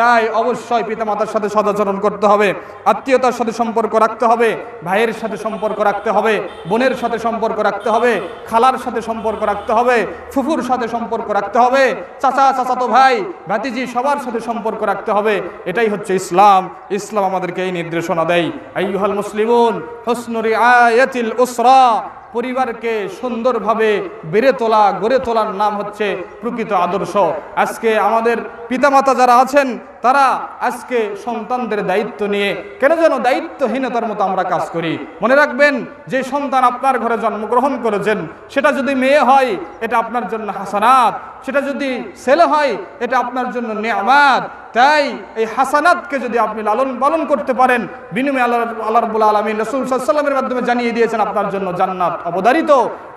তাই অবশ্যই পিতামাতার সাথে সদাচরণ করতে হবে, আত্মীয়তার সাথে সম্পর্ক রাখতে হবে, ভাইয়ের সাথে সম্পর্ক রাখতে হবে, বোনের সাথে সম্পর্ক রাখতে হবে, খালার সাথে সম্পর্ক রাখতে হবে, ফুফুর সাথে সম্পর্ক রাখতে হবে, চাচা চাচাতো ভাই ভাতিজি সবার সাথে সম্পর্ক রাখতে হবে। এটাই হচ্ছে ইসলাম। ইসলাম আমাদেরকে এই নির্দেশনা দেয়। আইয়ুহাল মুসলিমুন হুসনু রিআয়াতিল উসরা, পরিবারকে সুন্দরভাবে বেড়ে তোলা, গড়ে তোলার নাম হচ্ছে প্রকৃত আদর্শ। আজকে আমাদের পিতামাতা যারা আছেন তারা আজকে সন্তানদের দায়িত্ব নিয়ে কেন যেন দায়িত্বহীনতার মতো আমরা কাজ করি। মনে রাখবেন, যে সন্তান আপনার ঘরে জন্মগ্রহণ করেছেন সেটা যদি মেয়ে হয় এটা আপনার জন্য হাসানাত, সেটা যদি ছেলে হয় এটা আপনার জন্য নিয়ামত। তাই এই হাসানাতকে যদি আপনি লালন পালন করতে পারেন, বিনিময়ে আল্লাহ রাব্বুল আলামিন রাসূল সাল্লাল্লাহু আলাইহি ওয়াসাল্লামের মাধ্যমে জানিয়ে দিয়েছেন আপনার জন্য জান্নাত অবধারিত,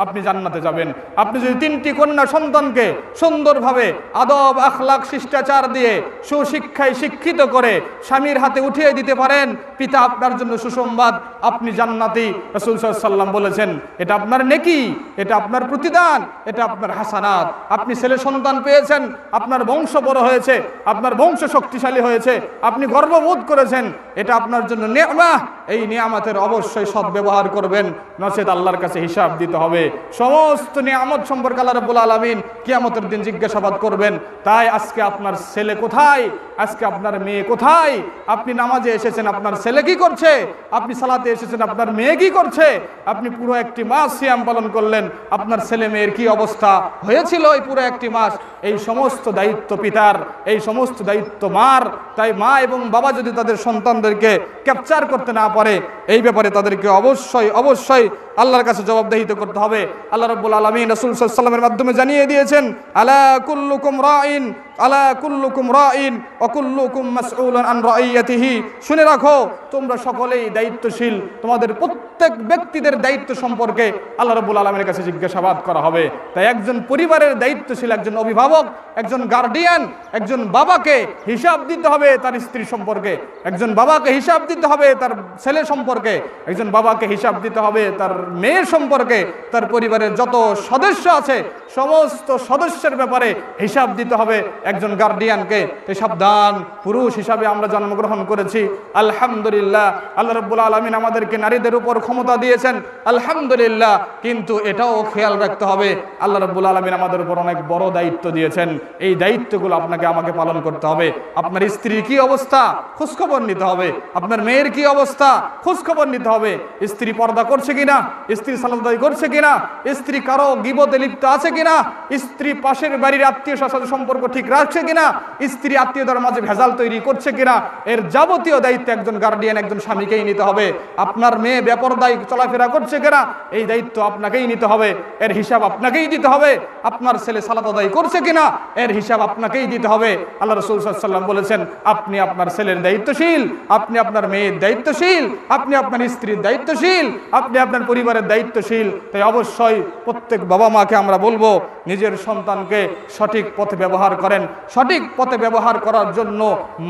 আপনি জান্নাতে যাবেন। আপনি যদি 3টি কন্যা সন্তানকে সুন্দরভাবে আদব, আখলাক, শিষ্টাচার দিয়ে সুশিক্ষায় শিক্ষিত করে স্বামীর হাতে উঠিয়ে দিতে পারেন, পিতা আপনার জন্য সুসংবাদ, আপনি জান্নাতি। রাসূল সাল্লাল্লাহু আলাইহি ওয়াসাল্লাম বলেছেন এটা আপনার নেকি, এটা আপনার প্রতিদান, এটা আপনার হাসানাত। আপনি ছেলে সন্তান পেয়েছেন, আপনার বংশ বড় হয়েছে, আপনার বংশ শক্তিশালী হয়েছে, আপনি গর্ববোধ করেছেন, এটা আপনার জন্য নিয়ামত। এই নিয়ামতের অবশ্যই সদ্ব্যবহার করবেন, নচেত আল্লাহর কাছে হিসাব দিতে হবে। সমস্ত নিয়ামত সম্পর্কে আল্লাহ রাব্বুল আলামিন কিয়ামতের দিন জিজ্ঞাসাবাদ করবেন। তাই আজকে আপনার ছেলে কোথায়, আজকে আপনার মেয়ে কোথায়? আপনি নামাজে এসেছেন, আপনার ছেলে কি করছে? আপনি সালাতে এসেছেন, আপনার মেয়ে কি করছে? আপনি পুরো একটি মাস সিয়াম পালন করলেন, আপনার ছেলে মেয়ের কি অবস্থা হয়েছিল এই পুরো একটি মাস? এই সমস্ত দায়িত্ব পিতার, এই সমস্ত দায়িত্ব মার। তাই মা এবং বাবা যদি তাদের সন্তানদেরকে ক্যাপচার করতে না পারে, এই ব্যাপারে তাদেরকে অবশ্যই অবশ্যই আল্লাহর কাছে জবাবদিহিত করতে হবে। আল্লাহ রাব্বুল আলামিন রাসূল সাল্লাল্লাহু আলাইহি ওয়াসাল্লামের মাধ্যমে জানিয়ে দিয়েছেন, আলা কুল্লুকুম রাইন, আলা কুল্লুকুম রাইন ওয়া কুল্লুকুম মাসউলুন আন রাইয়াতিহি। শুনে রাখো, তোমরা সকলেই দায়িত্বশীল, তোমাদের প্রত্যেক ব্যক্তিদের দায়িত্ব সম্পর্কে আল্লাহ রাব্বুল আলামিনের কাছে জিজ্ঞাসাবাদ করা হবে। তাই একজন পরিবারের দায়িত্বশীল, একজন অভিভাবক, একজন গার্ডিয়ান, একজন বাবাকে হিসাব দিতে হবে তার স্ত্রী সম্পর্কে, একজন বাবাকে হিসাব দিতে হবে তার ছেলে সম্পর্কে, একজন বাবাকে হিসাব দিতে হবে তার মেয়ের সম্পর্কে, তার পরিবারের যত সদস্য আছে সমস্ত সদস্যের ব্যাপারে হিসাব দিতে হবে একজন গার্ডিয়ানকে। এই সাবধান, পুরুষ হিসাবে আমরা জন্মগ্রহণ করেছি, আলহামদুলিল্লাহ। আল্লাহ রাব্বুল আলামিন আমাদেরকে নারীদের উপর ক্ষমতা দিয়েছেন, আলহামদুলিল্লাহ। কিন্তু এটাও খেয়াল রাখতে হবে, আল্লাহ রাব্বুল আলামিন আমাদের উপর অনেক বড় দায়িত্ব দিয়েছেন। এই দায়িত্বগুলো আপনাকে আমাকে পালন করতে হবে। আপনার স্ত্রীর কি অবস্থা খোঁজখবর নিতে হবে, আপনার মেয়ের কি অবস্থা খোঁজখবর নিতে হবে। স্ত্রী পর্দা করছে কিনা, স্ত্রী সালাত আদায় করছে কিনা, স্ত্রী কারো গীবতে লিপ্ত আছে কিনা, স্ত্রী পাশের বাড়ির আত্মীয় সাথে সম্পর্ক ঠিক রাখছে কিনা, স্ত্রী আত্মীয়দের মাঝে ভেজাল তৈরি করছে কিনা, এর যাবতীয় দায়িত্ব একজন গার্ডিয়ান, একজন স্বামীকেই নিতে হবে। আপনার মেয়ে বেপরদায় চলাফেরা করছে কিনা, এই দায়িত্ব আপনাকেই নিতে হবে, এর হিসাব আপনাকেই দিতে হবে। আপনার ছেলে সালাত আদায় করছে কিনা, এর হিসাব আপনাকেই দিতে হবে। আল্লাহ রাসূল সাল্লাল্লাহু আলাইহি ওয়াসাল্লাম বলেছেন, আপনি আপনার ছেলের দায়িত্বশীল, আপনি আপনার মেয়ের দায়িত্বশীল, আপনি আপনার স্ত্রীর দায়িত্বশীল, আপনি আপনার পরিবারের দায়িত্বশীল। তাই অবশ্যই প্রত্যেক বাবা মাকে আমরা বলবো, নিজের সন্তানকে সঠিক পথে ব্যবহার করেন। সঠিক পথে ব্যবহার করার জন্য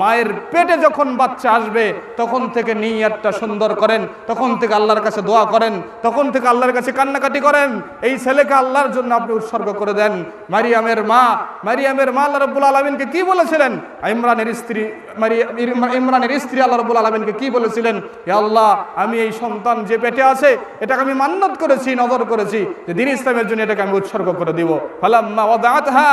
মায়ের পেটে যখন বাচ্চা আসবে তখন থেকে নিয়তটা সুন্দর করেন, তখন থেকে আল্লাহর কাছে দোয়া করেন, তখন থেকে আল্লাহর কাছে কান্নাকাটি করেন। এই ছেলেকে আল্লাহর জন্য আপনি উৎসর্গ করে দেন। মারিয়ামের মা আল্লাহ রাব্বুল আলামিনকে কি বলেছিলেন? ইমরানের স্ত্রী আল্লাহ রাব্বুল আলামিনকে কি বলেছিলেন? হে আল্লাহ, আমি এই সন্তান যে পেটে আছে এটাকে আমি মান্নত করেছি, নজর করেছি যে দ্বীন ইসলামের জন্য এটাকে আমি উৎসর্গ করে দিব। ফালাম্মা ওয়াদাআতহা,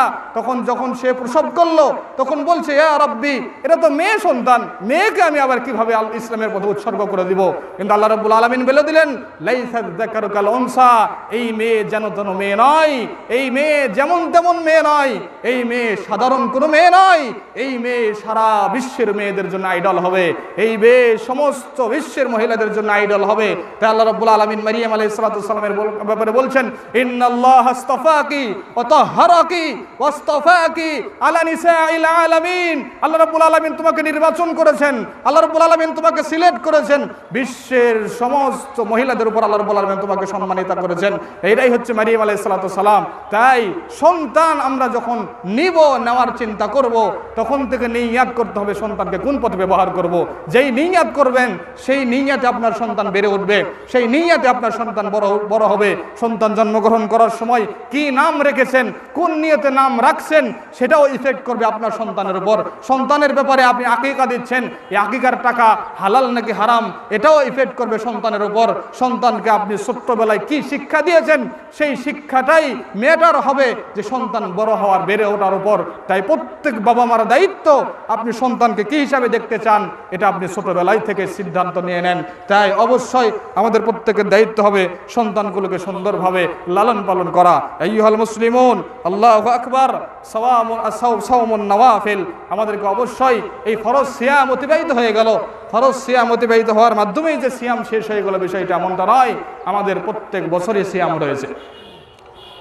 যখন সে প্রসব করলো তখন বলছে, ইয়া রাব্বি, এটা তো মেয়ে সন্তান, মেয়েকে আমি আবার কিভাবে ইসলামের পথে উৎসর্গ করে দিব? কিন্তু আল্লাহ রাব্বুল আলামিন বলে দিলেন, লাইসাদ যাকারু কাল উনসা, এই মেয়ে যেন তেন মেয়ে নয়, এই মেয়ে যেমন তেমন মেয়ে নয়, এই মেয়ে সাধারণ কোনো মেয়ে নয়, এই মেয়ে সারা বিশ্বের মেয়েদের জন্য আইডল হবে, এই মেয়ে সমস্ত বিশ্বের মহিলাদের জন্য আইডল হবে। তাই আল্লাহ রাব্বুল আলামিন মারিয়াম আলাইহিস সালাতু ওয়াস সালামের ব্যাপারে বলছেন, ইন্নাল্লাহা আস্তাফাকি ওয়া তাহহারাকি ওয়াস্তাফাকি আলা নিসাইল আলামিন। আল্লাহ রাব্বুল আলামিন তোমাকে নির্বাচন করেছেন, আল্লাহ রাব্বুল আলামিন তোমাকে সিলেক্ট করেছেন, বিশ্বের সমস্ত মহিলাদের উপর আল্লাহ রাব্বুল আলামিন তোমাকে সম্মানিত করেছেন। এটাই হচ্ছে মারিয়াম আলাইহিস সালাতু ওয়াস সালাম। তাই সন্তান আমরা যখন নেওয়ার চিন্তা করব তখন থেকে নিয়াত করতে হবে সন্তানকে কোন পথে ব্যবহার করব। যেই নিয়াত করবেন সেই নিয়াতে আপনার সন্তান বেড়ে উঠবে, সেই নিয়াতে আপনার আপনার সন্তান বড় হবে, সন্তান জন্মগ্রহণ করার সময় কি নাম রেখেছেন, কোন নিয়তে নাম রাখছেন, সেটাও ইফেক্ট করবে আপনার সন্তানের উপর। সন্তানের ব্যাপারে আপনি আকিকা দিচ্ছেন, এই আকিকার টাকা হালাল নাকি হারাম, এটাও ইফেক্ট করবে সন্তানের উপর। সন্তানকে আপনি ছোট্টবেলায় কি শিক্ষা দিয়েছেন, সেই শিক্ষাটাই ম্যাটার হবে যে সন্তান বড় হওয়ার, বেড়ে ওঠার উপর। তাই প্রত্যেক বাবা মার দায়িত্ব, আপনি সন্তানকে কি হিসাবে দেখতে চান এটা আপনি ছোটবেলায় থেকে সিদ্ধান্ত নিয়ে নেন। তাই অবশ্যই আমাদের প্রত্যেকের দায়িত্ব হবে সন্তানগুলোকে সুন্দরভাবে লালন পালন করা। আইয়ুহাল মুসলিমুন, আল্লাহু আকবার। সাওমুন নওয়াফিল, আমাদেরকে অবশ্যই এই ফরজ সিয়াম অতিবাহিত হয়ে গেল, ফরজ সিয়াম অতিবাহিত হওয়ার মাধ্যমেই যে সিয়াম শেষ হয়ে গেল বিষয়টা এমনটা নয়। আমাদের প্রত্যেক বছরই সিয়াম রয়েছে,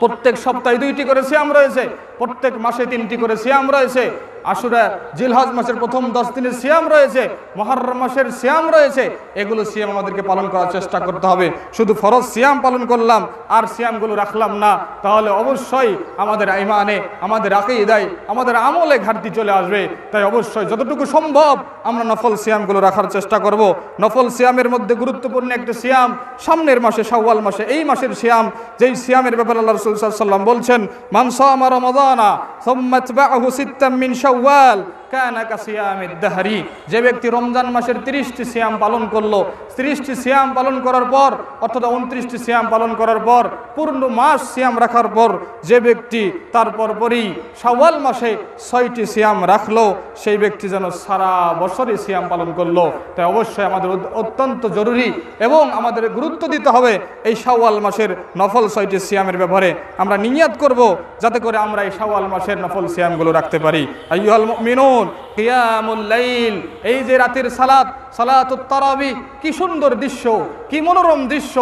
প্রত্যেক সপ্তাহে 2টি করে সিয়াম রয়েছে, প্রত্যেক মাসে 3টি করে সিয়াম রয়েছে। আশুরা জিলহজ মাসের প্রথম 10 দিনের সিয়াম রয়েছে, মুহররম মাসের সিয়াম রয়েছে। এগুলো সিয়াম আমাদেরকে পালন করার চেষ্টা করতে হবে। শুধু ফরজ সিয়াম পালন করলাম আর সিয়ামগুলো রাখলাম না, তাহলে অবশ্যই আমাদের ঈমানে, আমাদের আকীদায়, আমাদের আমলে ঘাটতি চলে আসবে। তাই অবশ্যই যতটুকু সম্ভব আমরা নফল সিয়ামগুলো রাখার চেষ্টা করব। নফল সিয়ামের মধ্যে গুরুত্বপূর্ণ একটা সিয়াম সামনের মাসে, শাওয়াল মাসে, এই মাসের সিয়াম, যেই সিয়ামের ব্যাপারে আল্লাহ রাসূল সাল্লাল্লাহু আলাইহি ওয়াসাল্লাম বলছেন, মান সামা রমাদানা সুম্মা তাবাহু সিত্তাম মিন শাওয়াল কানা কাসিয়ামিদ দাহরি। যে ব্যক্তি রমজান মাসের 30টি সিয়াম পালন করলো, 30টি সিয়াম পালন করার পর, অর্থাৎ 29টি সিয়াম পালন করার পর, পূর্ণ মাস সিয়াম রাখার পর যে ব্যক্তি তারপর পরই শাওয়াল মাসে 6টি সিয়াম রাখলো, সেই ব্যক্তি যেন সারা বছরই সিয়াম পালন করলো। তাই অবশ্যই আমাদের অত্যন্ত জরুরি এবং আমাদের গুরুত্ব দিতে হবে এই শাওয়াল মাসের নফল 6টি সিয়ামের ব্যাপারে। আমরা নিয়াত করব যাতে করে আমরা এই শাওয়াল মাসের নফল সিয়ামগুলো রাখতে পারি। আইয়ুহাল মুমিনুন, কিয়ামুল লাইল, এই যে রাতের সালাত, সালাতুত তারাবিহ, কি সুন্দর দৃশ্য, কি মনোরম দৃশ্য।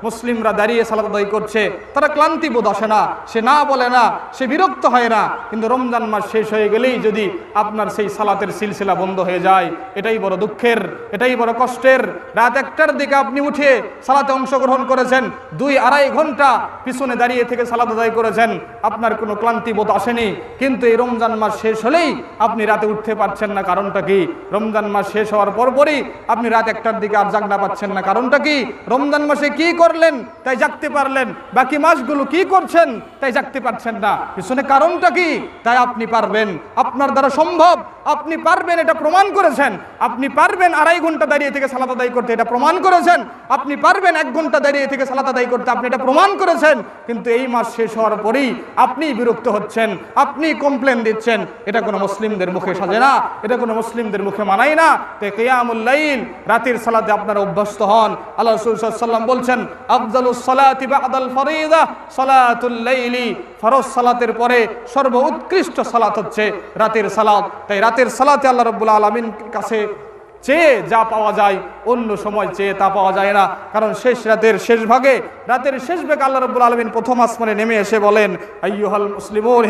মুসলিমরা দাঁড়িয়ে সালাত আদায় করছে, তারা ক্লান্তি বোধ আসে না, সে না বলে না, সে বিরক্ত হয় না। কিন্তু রমজান মাস শেষ হয়ে গেলেই যদি আপনার সেই সালাতের সিলসিলা বন্ধ হয়ে যায়, এটাই বড় দুঃখের, এটাই বড় কষ্টের। রাত 1টার দিকে আপনি উঠে সালাতে অংশগ্রহণ করেছেন, 2-2.5 ঘন্টা পিছনে দাঁড়িয়ে থেকে সালাত আদায় করেছেন, আপনার কোনো ক্লান্তি বোধ আসেনি। কিন্তু এই রমজান মাস শেষ হলেই আপনি রাতে উঠতে পারছেন না, কারণটা কি? রমজান মাস শেষ হওয়ার পরপরই আপনি রাত 1টার দিকে আর জাগনা পাচ্ছেন না, কারণটা কি? রমজান মাসে কি করলেন তাই জাগতে পারলেন, বাকি মাসগুলো কি করছেন তাই জাগতে পারছেন না, পিছনে কারণটা কি? তাই আপনি পারবেন, আপনার দ্বারা সম্ভব, আপনি পারবেন, এটা প্রমাণ করেছেন। আপনি পারবেন 2.5 ঘন্টা দাঁড়িয়ে থেকে সালাত আদায় করতে, এটা প্রমাণ করেছেন। আপনি পারবেন 1 ঘন্টা দাঁড়িয়ে থেকে সালাত আদায় করতে, আপনি এটা প্রমাণ করেছেন। কিন্তু এই মাস শেষ হওয়ার পরেই আপনি বিরক্ত হচ্ছেন, আপনি কমপ্লেন দিচ্ছেন। এটা কোনো মুসলিমদের মুখে সাজে না, এটা কোনো মুসলিমদের মুখে মানায় না। তাই কিয়ামুল লাইল, রাতের সালাতে আপনারা অভ্যস্ত হন। আল্লাহ রাসূল সাল্লাল্লাহু আলাইহি ওয়াসাল্লাম বলছেন, আফদালুস সালাতি বা'দাল ফরিদা সালাতুল লাইলি, ফরজ সালাতের পরে সর্বোৎকৃষ্ট সালাত হচ্ছে রাতের সালাত। তাই রাতের সালাতে আল্লাহ রাব্বুল আলামিন কাছে চেয়ে যা পাওয়া যায়, অন্য সময় চেয়ে তা পাওয়া যায় না। কারণ শেষ রাতের শেষ ভাগে, রাতের শেষ ভাগে আল্লাহ রাব্বুল আলামিন প্রথম আসমানে নেমে এসে বলেন, আইয়ুহাল মুসলিমুন,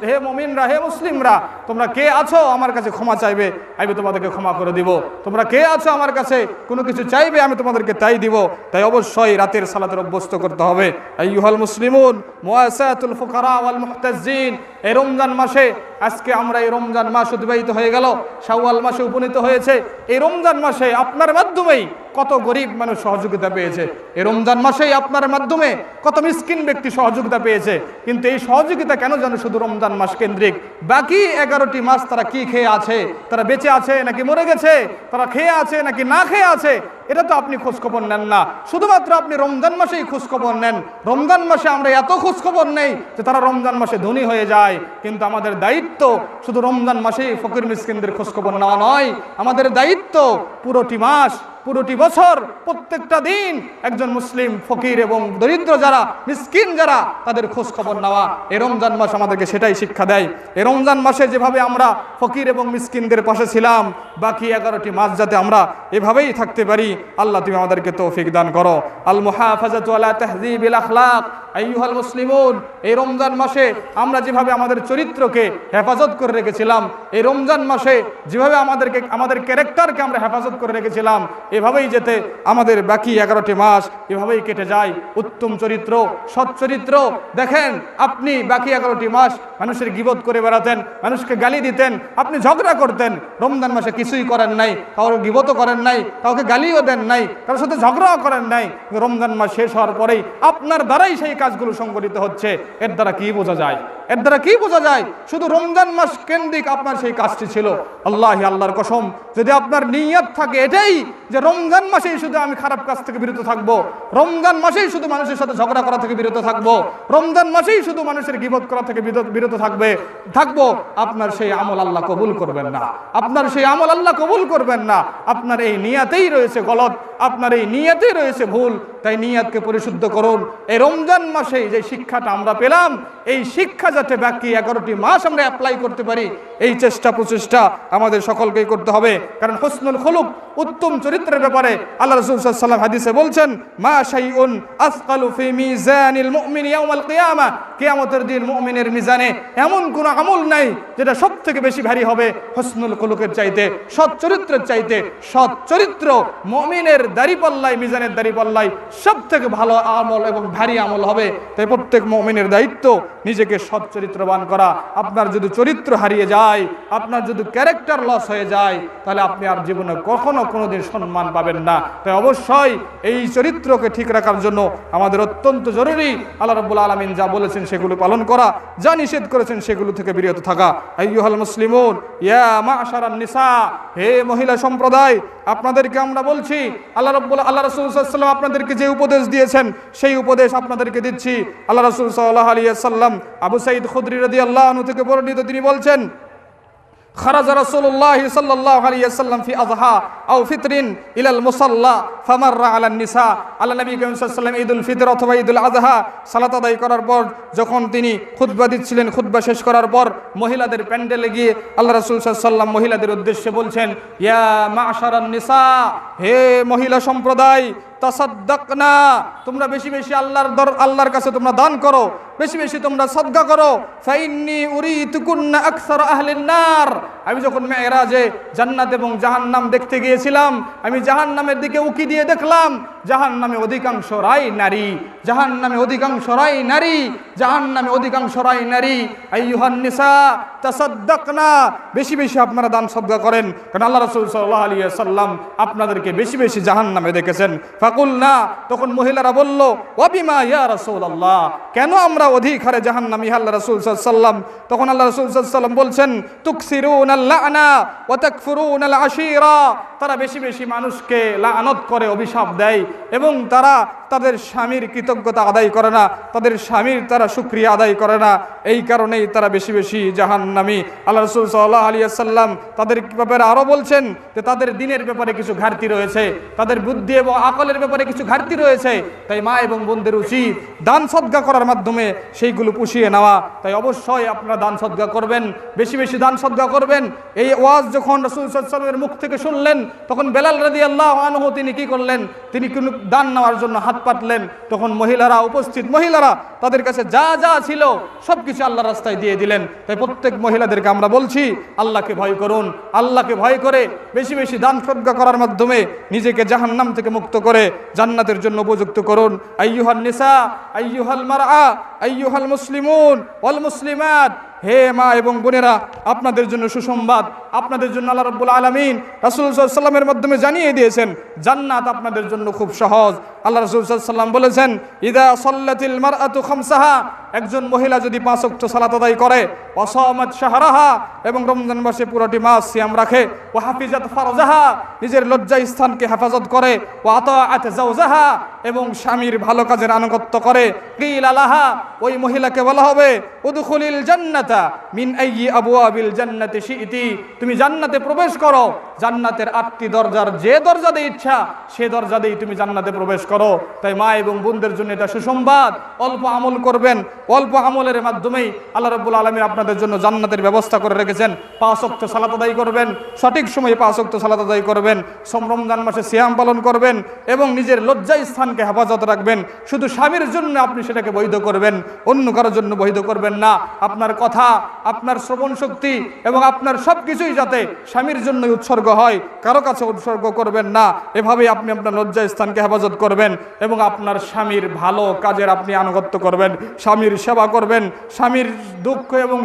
হে মুমিনরা, হে মুসলিমরা, তোমরা কে আছো আমার কাছে ক্ষমা চাইবে, আমি তোমাদেরকে ক্ষমা করে দিব। তোমরা কে আছো আমার কাছে কোনো কিছু চাইবে, আমি তোমাদেরকে তাই দিব। তাই অবশ্যই রাতের সালাতের অভ্যস্ত করতে হবে। আইয়ুহাল মুসলিমুন, মুআসাতুল ফুকারা ওয়াল মুহতাজিন, এই রমজান মাসে, আজকে আমরা এই রমজান মাস অতিবাহিত হয়ে গেল, শাওয়াল মাসে উপনীত হয়েছে। এই রমজান মাসে আপনার মাধ্যমেই কত গরিব মানুষ সহযোগিতা পেয়েছে, এই রমজান মাসেই আপনার মাধ্যমে কত মিসকিন ব্যক্তি সহযোগিতা পেয়েছে। কিন্তু এই সহযোগিতা কেন যেন শুধু রমজান মাস কেন্দ্রিক, বাকি 11টি মাস তারা কি খেয়ে আছে, তারা বেঁচে আছে নাকি মরে গেছে, তারা খেয়ে আছে নাকি না খেয়ে আছে, এটা তো আপনি খোঁজখবর নেন না। শুধুমাত্র আপনি রমজান মাসেই খোঁজখবর নেন। রমজান মাসে আমরা এত খোঁজখবর নেই যে তারা রমজান মাসে ধনী হয়ে যায়। কিন্তু আমাদের দায়িত্ব শুধু রমজান মাসেই ফকির মিসকিনদের খোঁজখবর নেওয়া নয়, আমাদের দায়িত্ব পুরোটি মাস, পুরোটি বছর, প্রত্যেকটা দিন একজন মুসলিম ফকির এবং দরিদ্র যারা, মিসকিন যারা, তাদের খোঁজ খবর নেওয়া। এই রমজান মাস আমাদেরকে সেটাই শিক্ষা দেয়। এই রমজান মাসে যেভাবে আমরা ফকির এবং মিসকিনদের পাশে ছিলাম, বাকি 11টি মাস যাতে আমরা এভাবেই থাকতে পারি, আল্লাহ তুমি আমাদেরকে তৌফিক দান করো। আল মুহাফাজাতু আলা তাহযীবিল আখলাক, আইয়ুহাল মুসলিমুন, এই রমজান মাসে আমরা যেভাবে আমাদের চরিত্রকে হেফাজত করে রেখেছিলাম, এই রমজান মাসে যেভাবে আমাদের ক্যারেক্টারকে আমরা হেফাজত করে রেখেছিলাম, এভাবেই যেতে আমাদের বাকি 11টি মাস এভাবেই কেটে যায়। উত্তম চরিত্র, সৎ চরিত্র। দেখেন, আপনি বাকি 11টি মাস মানুষের গীবত করে বেড়াতেন, মানুষকে গালি দিতেন, আপনি ঝগড়া করতেন। রমজান মাসে কিছুই করেন নাই, কারোর গীবতও করেন নাই, কাউকে গালিও দেন নাই, কারোর সাথে ঝগড়াও করেন নাই। রমজান মাস শেষ হওয়ার পরেই আপনার দ্বারাই সেই কাজগুলো সংগঠিত হচ্ছে। এর দ্বারা কি বোঝা যায়? এর দ্বারা কি বোঝা যায়? শুধু রমজান মাস কেন্দ্রিক আপনার সেই কাজটি ছিল। আল্লাহর কসম, যদি আপনার নিয়ত থাকে এটাই যে রমজান মাসেই শুধু আমি খারাপ কাজ থেকে বিরত থাকবো, রমজান মাসেই শুধু মানুষের সাথে ঝগড়া করা থেকে বিরত থাকবো, রমজান মাসেই শুধু মানুষের গীবত করা থেকে বিরত থাকবো, আপনার সেই আমল আল্লাহ কবুল করবেন না। আপনার সেই আমল আল্লাহ কবুল করবেন না। আপনার এই নিয়াতেই রয়েছে গলত, আপনার এই নিয়াতেই রয়েছে ভুল। তাই নিয়াতকে পরিশুদ্ধ করুন। এই রমজান মাসে যে শিক্ষাটা আমরা পেলাম, এই শিক্ষা যাতে বাকি 11টি মাস আমরা অ্যাপ্লাই করতে পারি, এই প্রচেষ্টা আমাদের সকলকেই করতে হবে। কারণ হুসনুল খুলুক, উত্তম চরিত্রের ব্যাপারে আল্লাহ রাসূল সাল্লাল্লাহু আলাইহি ওয়াসাল্লাম হাদিসে বলছেন, মা শাইউন আসকালু ফি মিজানিল মুমিন ইয়াউমাল কিয়ামা, কিয়ামতের দিন মুমিনের মিজানে এমন কোন আমল নাই যেটা সবথেকে বেশি ভারী হবে হুসনুল খুলুকের চাইতে, সৎ চরিত্রের চাইতে। সৎ চরিত্র মুমিনের দাড়িপাল্লায়, মিজানের দাড়িপাল্লায় সবথেকে ভালো আমল এবং ভারী আমল হবে। তাই প্রত্যেক মুমিনের দায়িত্ব নিজেকে সৎ চরিত্রবান করা। আপনার যদি চরিত্র হারিয়ে যায়, আপনার যদি ক্যারেক্টার লস হয়ে যায়, তাহলে আপনি আর জীবনে কখনো কোনোদিন সম্মান পাবেন না। তাই অবশ্যই এই চরিত্রকে ঠিক রাখার জন্য আমাদের অত্যন্ত জরুরি আল্লাহ রাব্বুল আলামিন যা বলেছেন সেগুলো পালন করা, যা নিষেধ করেছেন সেগুলো থেকে বিরত থাকা। আইয়ুহাল মুসলিমুন ইয়া মা'শারান নিসা, হে মহিলা সম্প্রদায়, আপনাদেরকে আমরা বলছি, আল্লাহ রাসূল সাল্লাল্লাহু আলাইহি ওয়াসাল্লাম আপনাদেরকে যে উপদেশ দিয়েছেন সেই উপদেশ আপনাদেরকে দিচ্ছি। আল্লাহ রাসূল সাল্লাল্লাহু আলাইহি ওয়াসাল্লাম আবু সাঈদ খুদরি রাদিয়াল্লাহু আনহু থেকে বর্ণিত, তিনি বলছেন, খারাজা রাসূলুল্লাহ সাল্লাল্লাহু আলাইহি ওয়াসাল্লাম ফি আযহা আও ফিতরিন ইলাল মুসাল্লা ফামাররা আলান নিসা। আল্লাহ নবী কারীম সাল্লাল্লাহু আলাইহি ওয়াসাল্লাম ঈদুল ফিতর অথবা ঈদুল আযহা সালাত আদায় করার পর যখন তিনি খুতবা দিচ্ছিলেন, খুতবা শেষ করার পর মহিলাদের প্যান্ডেলে গিয়ে আল্লাহ রাসূল সাল্লাল্লাহু আলাইহি ওয়াসাল্লাম মহিলাদের উদ্দেশ্যে বলছেন, ইয়া মা'শারান নিসা, হে মহিলা সম্প্রদায়, তাসাদ্দাকনা, তোমরা বেশি বেশি আল্লাহর কাছে তোমরা দান করো, বেশি বেশি তোমরা সদকা করো। ফাইন্নী উরিতুকুন্না আকসার আহলিন নার, আমি যখন মেরাজে জান্নাত এবং জাহান্নাম দেখতে গিয়েছিলাম, আমি জাহান্নামের দিকে উকি দিয়ে দেখলাম জাহান্নামে অধিকাংশ রাই নারী, জাহান্নামে অধিকাংশ রাই নারী, জাহান্নামে অধিকাংশ রাই নারী। আইয়ুহান নিসা তাসাদ্দাকনা, বেশি বেশি আপনারা দান সদকা করেন, কারণ আল্লাহ রাসূল সাল্লাল্লাহু আলাইহি ওয়াসাল্লাম আপনাদেরকে বেশি বেশি জাহান্নামে দেখেছেন। ফাকুলনা, তখন মহিলারা বলল, ওয়াবিমা ইয়া রাসূলুল্লাহ, কেন আমরা অধিক হারে জাহান্নামী আল্লাহ রাসূল সাল্লাল্লাহু আলাইহি ওয়াসাল্লাম? তখন আল্লাহ রাসূল সাল্লাল্লাহু আলাইহি ওয়াসাল্লাম বলছেন, তুকসিরুনাল লা'না ওয়া তাকফুরুনাল আশীরা, তারা বেশি বেশি মানুষকে লানত করে, অভিশাপ দেয়, এবং তারা তাদের স্বামীর কৃতজ্ঞতা আদায় করে না, তাদের স্বামীর তারা শুকরিয়া আদায় করে না, এই কারণেই তারা বেশি বেশি জাহান্নামী। আল্লাহ রাসূল সাল্লাল্লাহু আলাইহি ওয়াসাল্লাম তাদের ব্যাপারে আরো বলছেন যে তাদের দ্বীনের ব্যাপারে কিছু ঘাটতি রয়েছে, তাদের বুদ্ধি এবং আকলের ব্যাপারে কিছু ঘাটতি রয়েছে। তাই মা এবং বোনদের উচিত দান সদকা করার মাধ্যমে সেইগুলো পুষিয়ে নেওয়া। তাই অবশ্যই আপনারা দান সদকা করবেন, বেশি বেশি দান সদকা করবেন। এই ওয়াজ যখন রাসূল সাল্লাল্লাহু আলাইহি ওয়াসাল্লামের মুখ থেকে শুনলেন, তখন বেলাল রাদিয়াল্লাহু আনহু তিনি কি করলেন? তিনি কোনো দান নেওয়ার জন্য হাত পাতলেন। তখন মহিলারা, উপস্থিত মহিলারা তাদের কাছে যা যা ছিল সবকিছু আল্লাহর রাস্তায় দিয়ে দিলেন। তাই প্রত্যেক মহিলাদেরকে আমরা বলছি, আল্লাহকে ভয় করুন, আল্লাহকে ভয় করে বেশি বেশি দান সদকা করার মাধ্যমে নিজেকে জাহান্নাম থেকে মুক্ত করে জান্নাতের জন্য উপযুক্ত করুন। আইয়ুহান নিসা, আইয়ুহাল মারআ, আইয়ুহাল মুসলিমুন ওয়াল মুসলিমাত, হে মা এবং বোনেরা, আপনাদের জন্য সুসংবাদ, আপনাদের জন্য আল্লাহ রাব্বুল আলামিন রাসূল সাল্লাল্লাহু আলাইহি ওয়াসাল্লামের মাধ্যমে জানিয়ে দিয়েছেন জান্নাত আপনাদের জন্য খুব সহজ। আল্লাহ রাসূল সাল্লাল্লাহু আলাইহি ওয়াসাল্লাম বলেছেন, ইযা সাল্লাতিল মারআতু খামসাহা, একজন মহিলা যদি 5 ওয়াক্ত সালাত আদায় করে, ওয়াসামাত শাহরাহা, এবং রমজান মাসে পুরোটি মাস সিয়াম রাখে, ওয়া হাফিজাত ফারজাহা, নিজের লজ্জা স্থানকে হেফাজত করে, ওয়া আতাআত যাওজাহা, এবং স্বামীর ভালো কাজের আনুগত্য করে, কিলা লাহা, ওই মহিলাকে বলা হবে, উদখুলিল জান্নাতা মিন আইয়ি আবওয়াবিল জান্নাতি শিইতি, তুমি জান্নাতে প্রবেশ করো জান্নাতের 8টি দরজার যে দরজা দিয়ে ইচ্ছা সে দরজা দিয়ে তুমি জান্নাতে প্রবেশ করো। তাই মা এবং বোনদের জন্য এটা সুসংবাদ, অল্প আমল করবেন, অল্প আমলের মাধ্যমেই আল্লাহ রাব্বুল আলামিন আপনাদের জন্য জান্নাতের ব্যবস্থা করে রেখেছেন। 5 ওয়াক্ত সালাত আদায় করবেন, সঠিক সময়ে 5 ওয়াক্ত সালাত আদায় করবেন, রমজান মাসে সিয়াম পালন করবেন এবং নিজের লজ্জা স্থানকে হেফাজত রাখবেন। শুধু স্বামীর জন্য আপনি সেটাকে বৈধ করবেন, অন্য কারোর জন্য বৈধ করবেন না। আপনার কথা, আপনার শ্রবণ শক্তি এবং আপনার সব কিছুই যাতে স্বামীর জন্যই উৎসর্গ হয়, কারো কাছে উৎসর্গ করবেন না। এভাবেই আপনি আপনার লজ্জা স্থানকে হেফাজত করবেন এবং আপনার স্বামীর ভালো কাজের আপনি আনুগত্য করবেন, স্বামীর সেবা করবেন, স্বামীর দুঃখ এবং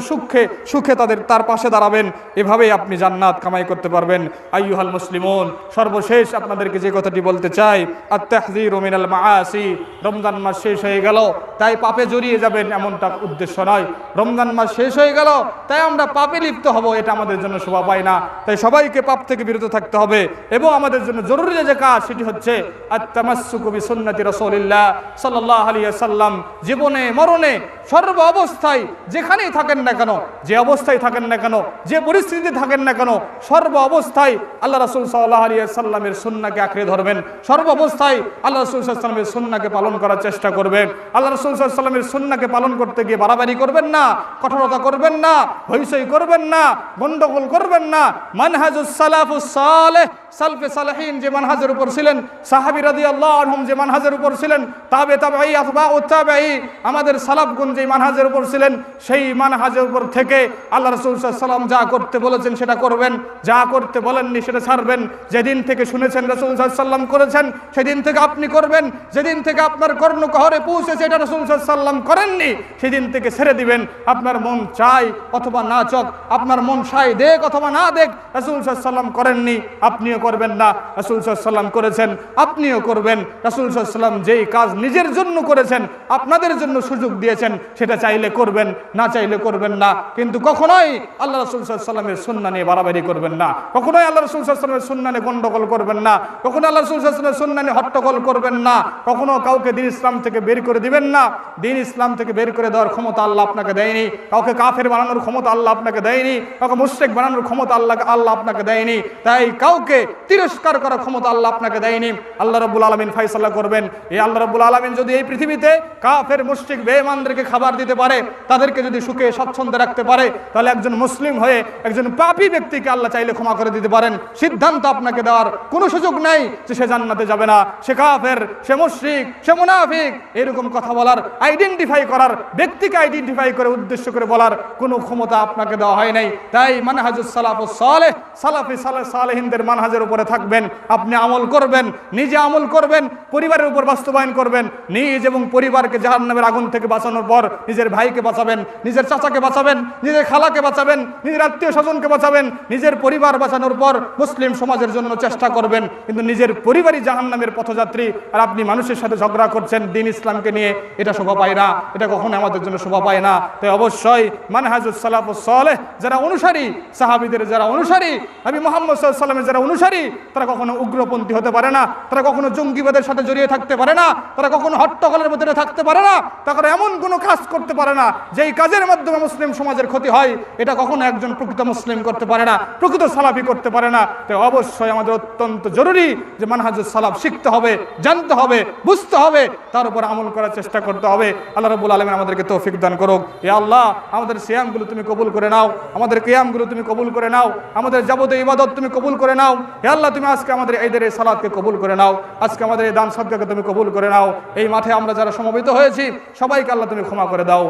সুখে তার পাশে দাঁড়াবেন। এভাবেই আপনি জান্নাত কামাই করতে পারবেন। আইয়ুহাল মুসলিমুন, সর্বশেষ আপনাদেরকে যে কথাটি বলতে চাই, আত-তাহযীরু মিনাল মাআসি। রমজান মাস শেষ হয়ে গেল তাই পাপে জড়িয়ে যাবেন এমনটা উদ্দেশ্য নয়। রমজান মাস শেষ হয়ে গেল তাই আমরা পাপে লিপ্ত হব, এটা আমাদের জন্য শোভা পায় না। তাই সবাইকে পাপ থেকে বিরত থাকতে হবে এবং আমাদের জন্য জরুরি যে কাজ সেটি হচ্ছে আত-তামাসসুকু বিসুন্নতি রাসূলিল্লাহ সাল্লাল্লাহু আলাইহি ওয়াসাল্লাম। জীবনে মরণে সর্ব অবস্থায় যেখানেই থাকেন না কেন, যে অবস্থায় থাকেন না কেন, যে পরিস্থিতিতে থাকেন না কেন, সর্ব অবস্থায় আল্লাহ রাসূল সাল্লাল্লাহু আলাইহি ওয়াসাল্লামের সুন্নাহকে আঁকড়ে ধরবেন। সর্ব অবস্থায় আল্লাহ রাসূল সাল্লাল্লাহু আলাইহি ওয়াসাল্লামের সুন্নাহকে পালন করার চেষ্টা করবেন। আল্লাহ রাসূল সাল্লাল্লাহু আলাইহি ওয়াসাল্লামের সুন্নাহকে পালন করতে গিয়ে বাড়াবাড়ি করবেন না, কঠোরতা করবেন না, হইচই করবেন না, গন্ডগোল করবেন না। মানহাজুস সালাফুস সালেহ, সালফে সালেহিন যে মানহাজের উপর ছিলেন, সাহাবী রাদিয়াল্লাহু আনহুম যে মানহাজের উপর ছিলেন, তাবেঈ আতবাউত তাবেঈ আমাদের সালাফগণ যে মানহাজের উপর ছিলেন, সেই মানহাজের উপর থেকে আল্লাহ রাসূল সাল্লাল্লাহু আলাইহি ওয়াসাল্লাম যা করতে বলেছেন সেটা করবেন, যা করতে বলেননি সেটা ছাড়বেন। যেদিন থেকে শুনেছেন রাসূল সাল্লাল্লাহু আলাইহি ওয়াসাল্লাম করেছেন সেদিন থেকে আপনি করবেন। যেদিন থেকে আপনার কর্ণকহরে পৌঁছেছে এটা রাসূল সাল্লাল্লাহু আলাইহি ওয়াসাল্লাম করেননি সেদিন থেকে ছেড়ে দিবেন। আপনার মন চাই অথবা না চাক, আপনার মন চায় দেখ অথবা না দেখ, রাসূল সাল্লাল্লাহু আলাইহি ওয়াসাল্লাম করেননি আপনিও করবেন না, রাসূল সাল্লাল্লাহু আলাইহি ওয়াসাল্লাম করেছেন আপনিও করবেন। রাসূল সাল্লাল্লাহু আলাইহি ওয়াসাল্লাম যেই কাজ নিজের জন্য করেছেন, আপনাদের জন্য সুযোগ দিয়েছেন, সেটা চাইলে করবেন, না চাইলে করবেন না। কিন্তু কখনোই আল্লাহ রাসূল সাল্লাল্লাহু আলাইহি ওয়াসাল্লামের সুন্নাহ নিয়ে বাড়াবাড়ি করবেন না, কখনোই আল্লাহ রাসূল সাল্লাল্লাহু আলাইহি ওয়াসাল্লামের সুন্নাহ নিয়ে গন্ডগোল করবেন না, কখনো আল্লাহ রাসূল সাল্লাল্লাহু আলাইহি ওয়াসাল্লামের সুন্নাহ নিয়ে হট্টগোল করবেন না, কখনো কাউকে দ্বীন ইসলাম থেকে বের করে দিবেন না। দ্বীন ইসলাম থেকে বের করে দেওয়ার ক্ষমতা আল্লাহ আপনাকে দেয়নি, কাউকে কাফের বানানোর ক্ষমতা আল্লাহ আপনাকে দেয়নি, কাউকে মুশরিক বানানোর ক্ষমতা আল্লাহ আপনাকে দেয়নি, তাই কাউকে তিরস্কার করার ক্ষমতা আল্লাহ আপনাকে দেয়নি। আল্লাহ রাব্বুল আলামিন ফয়সালা করবেন। এই আল্লাহ রাব্বুল আলামিন যদি এই পৃথিবীতে কাফের মুশরিক বেঈমানদেরকে খাবার দিতে পারে, তাদেরকে যদি সুখে স্বাচ্ছন্দ্যে রাখতে পারে, তাহলে একজন মুসলিম হয়ে একজন পাপী ব্যক্তিকে আল্লাহ চাইলে ক্ষমা করে দিতে পারেন। সিদ্ধান্ত আপনাকে দেওয়ার কোনো সুযোগ নেই যে সে জান্নাতে যাবে না, সে কাফের, সে মুশরিক, সে মুনাফিক, এরকম কথা বলার, আইডেন্টিফাই করার, ব্যক্তিকে আইডেন্টিফাই করে উদ্দেশ্য করে বলার কোনো ক্ষমতা আপনাকে দেওয়া হয় নাই। তাই মানহাজুস সালাফুস সালেহ, সালাফি সালেহিনদের মানহাজের উপরে থাকবেন, আপনি আমল করবেন, নিজে আমল করবেন, পরিবারের উপর বাস্তবায়ন করবেন। নিজ এবং পরিবারকে জাহান্নামের আগুন থেকে বাঁচানোর পর নিজের ভাইকে বাঁচাবেন, নিজের চাচাকে বাঁচাবেন, নিজের খালাকে বাঁচাবেন, নিজের আত্মীয় স্বজনকে বাঁচাবেন। নিজের পরিবার বাঁচানোর পর মুসলিম সমাজের জন্য চেষ্টা করবেন, কিন্তু নিজের পরিবারই জাহান্নামের পথযাত্রী আর আপনি মানুষের সাথে ঝগড়া করছেন দ্বীন ইসলামকে নিয়ে, এটা শোভা পায় না, এটা কখনো আমাদের জন্য শোভা পায় না। তাই অবশ্যই মানহাজুস সালাফুস সালেহ যারা অনুসারী, সাহাবীদের যারা অনুসারী, নবী মুহাম্মদ সাল্লাল্লাহু আলাইহি ওয়াসাল্লামের যারা অনুসারী, তারা কখনো উগ্রপন্থী হতে পারে না, তারা কখনো জঙ্গিবাদের সাথে জড়িয়ে থাকতে পারে না, তারা কখনো হট্টগোলের ভিতরে থাকতে পারে না, তারা এমন কোনো কাজ করতে পারে না যেই কাজের মাধ্যমে মুসলিম সমাজের ক্ষতি হয়। এটা কখনো একজন প্রকৃত মুসলিম করতে পারে না, প্রকৃত সালাফি করতে পারে না। তাই অবশ্যই আমাদের অত্যন্ত জরুরি যে মানহাজুস সালাফ শিখতে হবে, জানতে হবে, বুঝতে হবে, তার উপর আমল করার চেষ্টা করতে হবে। আল্লাহ রাব্বুল আলামিন আমাদেরকে তৌফিক দান করুক। ইয়া আল্লাহ, আমাদের সিয়ামগুলো তুমি কবুল করে নাও, আমাদের কিয়ামগুলো তুমি কবুল করে নাও, আমাদের যাবতীয় ইবাদত তুমি কবুল করে নাও। হে আল্লাহ, তুমি আজকে আমাদের ঈদের এই সালাতকে কবুল করে নাও, আজকে আমাদের এই দান সদকাকে তুমি কবুল করে নাও। এই মাঠে আমরা যারা সমবেত হয়েছি সবাইকে আল্লাহ তুমি ক্ষমা করে দাও,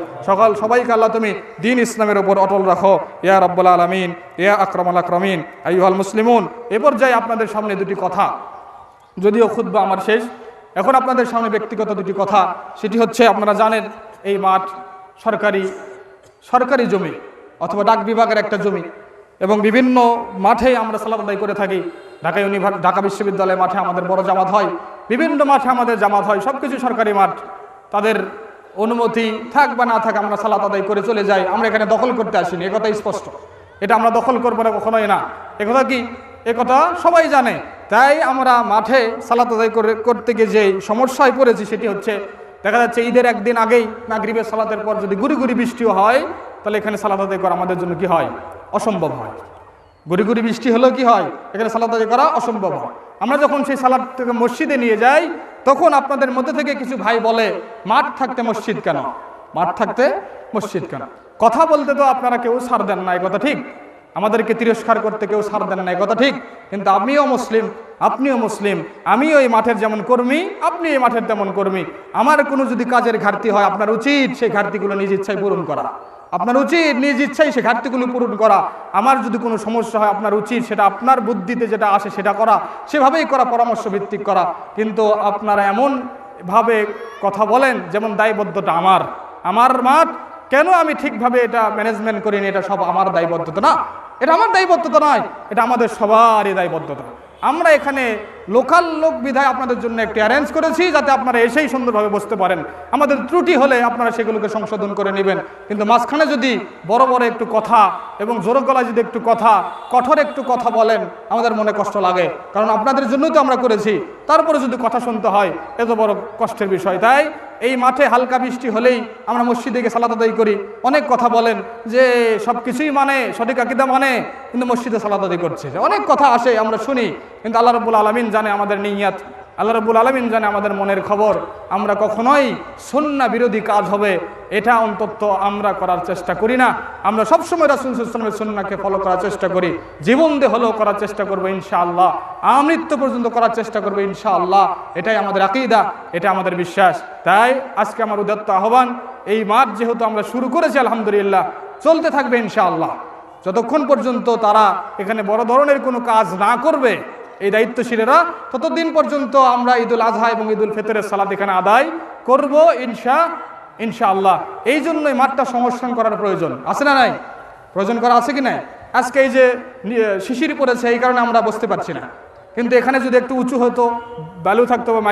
সবাইকে আল্লাহ তুমি দ্বীন ইসলামের উপর অটল রাখো। ইয়া রাব্বুল আলামিন, ইয়া আকরামাল আকরামিন, আইয়ুহাল মুসলিমুন। এ পর্যায়ে আপনাদের সামনে দুটি কথা, যদিও খুতবা আমার শেষ, এখন আপনাদের সামনে ব্যক্তিগত দুটি কথা। সেটি হচ্ছে, আপনারা জানেন এই মাঠ সরকারি জমি অথবা ডাক বিভাগের একটা জমি এবং বিভিন্ন মাঠে আমরা সালাত আদায় করে থাকি। ঢাকা বিশ্ববিদ্যালয় মাঠে আমাদের বড় জামাত হয়, বিভিন্ন মাঠে আমাদের জামাত হয়, সব কিছু সরকারি মাঠ। তাদের অনুমতি থাক বা না থাক আমরা সালাত আদায় করে চলে যাই। আমরা এখানে দখল করতে আসিনি, একথা স্পষ্ট। এটা আমরা দখল করবো না, কখনোই না। একথা কি, একথা সবাই জানে। তাই আমরা মাঠে সালাত আদায় করতে গিয়ে যে সমস্যায় পড়েছি সেটি হচ্ছে, দেখা যাচ্ছে ঈদের একদিন আগেই মাগরিবের সালাতের পর যদি গুড়ি গুড়ি বৃষ্টিও হয়, তাহলে এখানে সালাত আদায় করা আমাদের জন্য কি হয়, অসম্ভব হয়। গুড়ি গুড়ি বৃষ্টি হলেও কি হয়, এখানে সালাত আদায় করা অসম্ভব হয়। আমরা যখন সেই সালাত থেকে মসজিদে নিয়ে যাই, তখন আপনাদের মধ্যে থেকে কিছু ভাই বলে, মাঠ থাকতে মসজিদ কেন, মাঠ থাকতে মসজিদ কেন? কথা বলতে তো আপনারা কেউ ছাড় দেন না, এই কথা ঠিক। আমাদেরকে তিরস্কার করতে কেউ ছাড় দেন না, এই কথা ঠিক। কিন্তু আমিও মুসলিম, আপনিও মুসলিম, আমিও এই মাঠের যেমন কর্মী, আপনি এই মাঠের তেমন কর্মী। আমার কোনো যদি কাজের ঘাটতি হয়, আপনার উচিত সেই ঘাটতিগুলো নিজ ইচ্ছায় পূরণ করা। আপনার উচিত নিজ ইচ্ছাই সেই ঘাটতিগুলো পূরণ করা। আমার যদি কোনো সমস্যা হয়, আপনার উচিত সেটা আপনার বুদ্ধিতে যেটা আসে সেটা করা, সেভাবেই করা, পরামর্শ ভিত্তিক করা। কিন্তু আপনারা এমন ভাবে কথা বলেন যেমন দায়বদ্ধতা আমার মাঠ, কেন আমি ঠিকভাবে এটা ম্যানেজমেন্ট করিনি, এটা সব আমার দায়বদ্ধতা না, এটা আমার দায়বদ্ধতা নয়, এটা আমাদের সবারই দায়বদ্ধতা। আমরা এখানে লোকাল লোক বিধায় আপনাদের জন্য একটি অ্যারেঞ্জ করেছি, যাতে আপনারা এসেই সুন্দরভাবে বসতে পারেন। আমাদের ত্রুটি হলে আপনারা সেগুলোকে সংশোধন করে নেবেন। কিন্তু মাঝখানে যদি বড় বড় একটু কথা এবং জোর গলায় যদি একটু কথা, কঠোর একটু কথা বলেন, আমাদের মনে কষ্ট লাগে, কারণ আপনাদের জন্যই তো আমরা করেছি। তারপরে যদি কথা শুনতে হয়, এত বড় কষ্টের বিষয়। তাই এই মাঠে হালকা বৃষ্টি হলেই আমরা মসজিদে গিয়ে সালাত আদায় করি। অনেক কথা বলেন যে সব কিছুই মানে, সঠিক আকীদা মানে, কিন্তু মসজিদে সালাত আদায় করছে, অনেক কথা আসে, আমরা শুনি। কিন্তু আল্লাহ রাব্বুল আলামিন জানে আমাদের নিয়ত, আল্লাহ রাব্বুল আলামিন জানে আমাদের মনের খবর। আমরা কখনোই সুন্নাহ বিরোধী কাজ হবে এটা অন্তত আমরা করার চেষ্টা করি না। আমরা সবসময় রাসূল সাল্লাল্লাহু আলাইহি ওয়াসাল্লামের সুন্নাহকে ফলো করার চেষ্টা করি, জীবন দিয়ে হলেও করার চেষ্টা করবো ইনশাআল্লাহ, আমৃত্যু পর্যন্ত করার চেষ্টা করবো ইনশাআল্লাহ। এটাই আমাদের আকীদা, এটা আমাদের বিশ্বাস। তাই আজকে আমার উদাত্ত আহ্বান, এই মাঠ যেহেতু আমরা শুরু করেছি আলহামদুলিল্লাহ, চলতে থাকবে ইনশাআল্লাহ। যতক্ষণ পর্যন্ত তারা এখানে বড় ধরনের কোনো কাজ না করবে এই দায়িত্বশীলেরা, ততদিন পর্যন্ত আমরা ঈদুল আজহা এবং ঈদুল ফিতরের সালাত এখানে আদায় করব ইনশাআল্লাহ। এই জন্যই মাঠটা সংস্কার করার প্রয়োজন আছে না নাই? প্রয়োজন করা আছে কি না? আজকে এই যে শিশির পড়েছে, এই কারণে আমরা বসতে পারছি না, কিন্তু এখানে যদি একটু উঁচু হতো, বালু থাকতো বা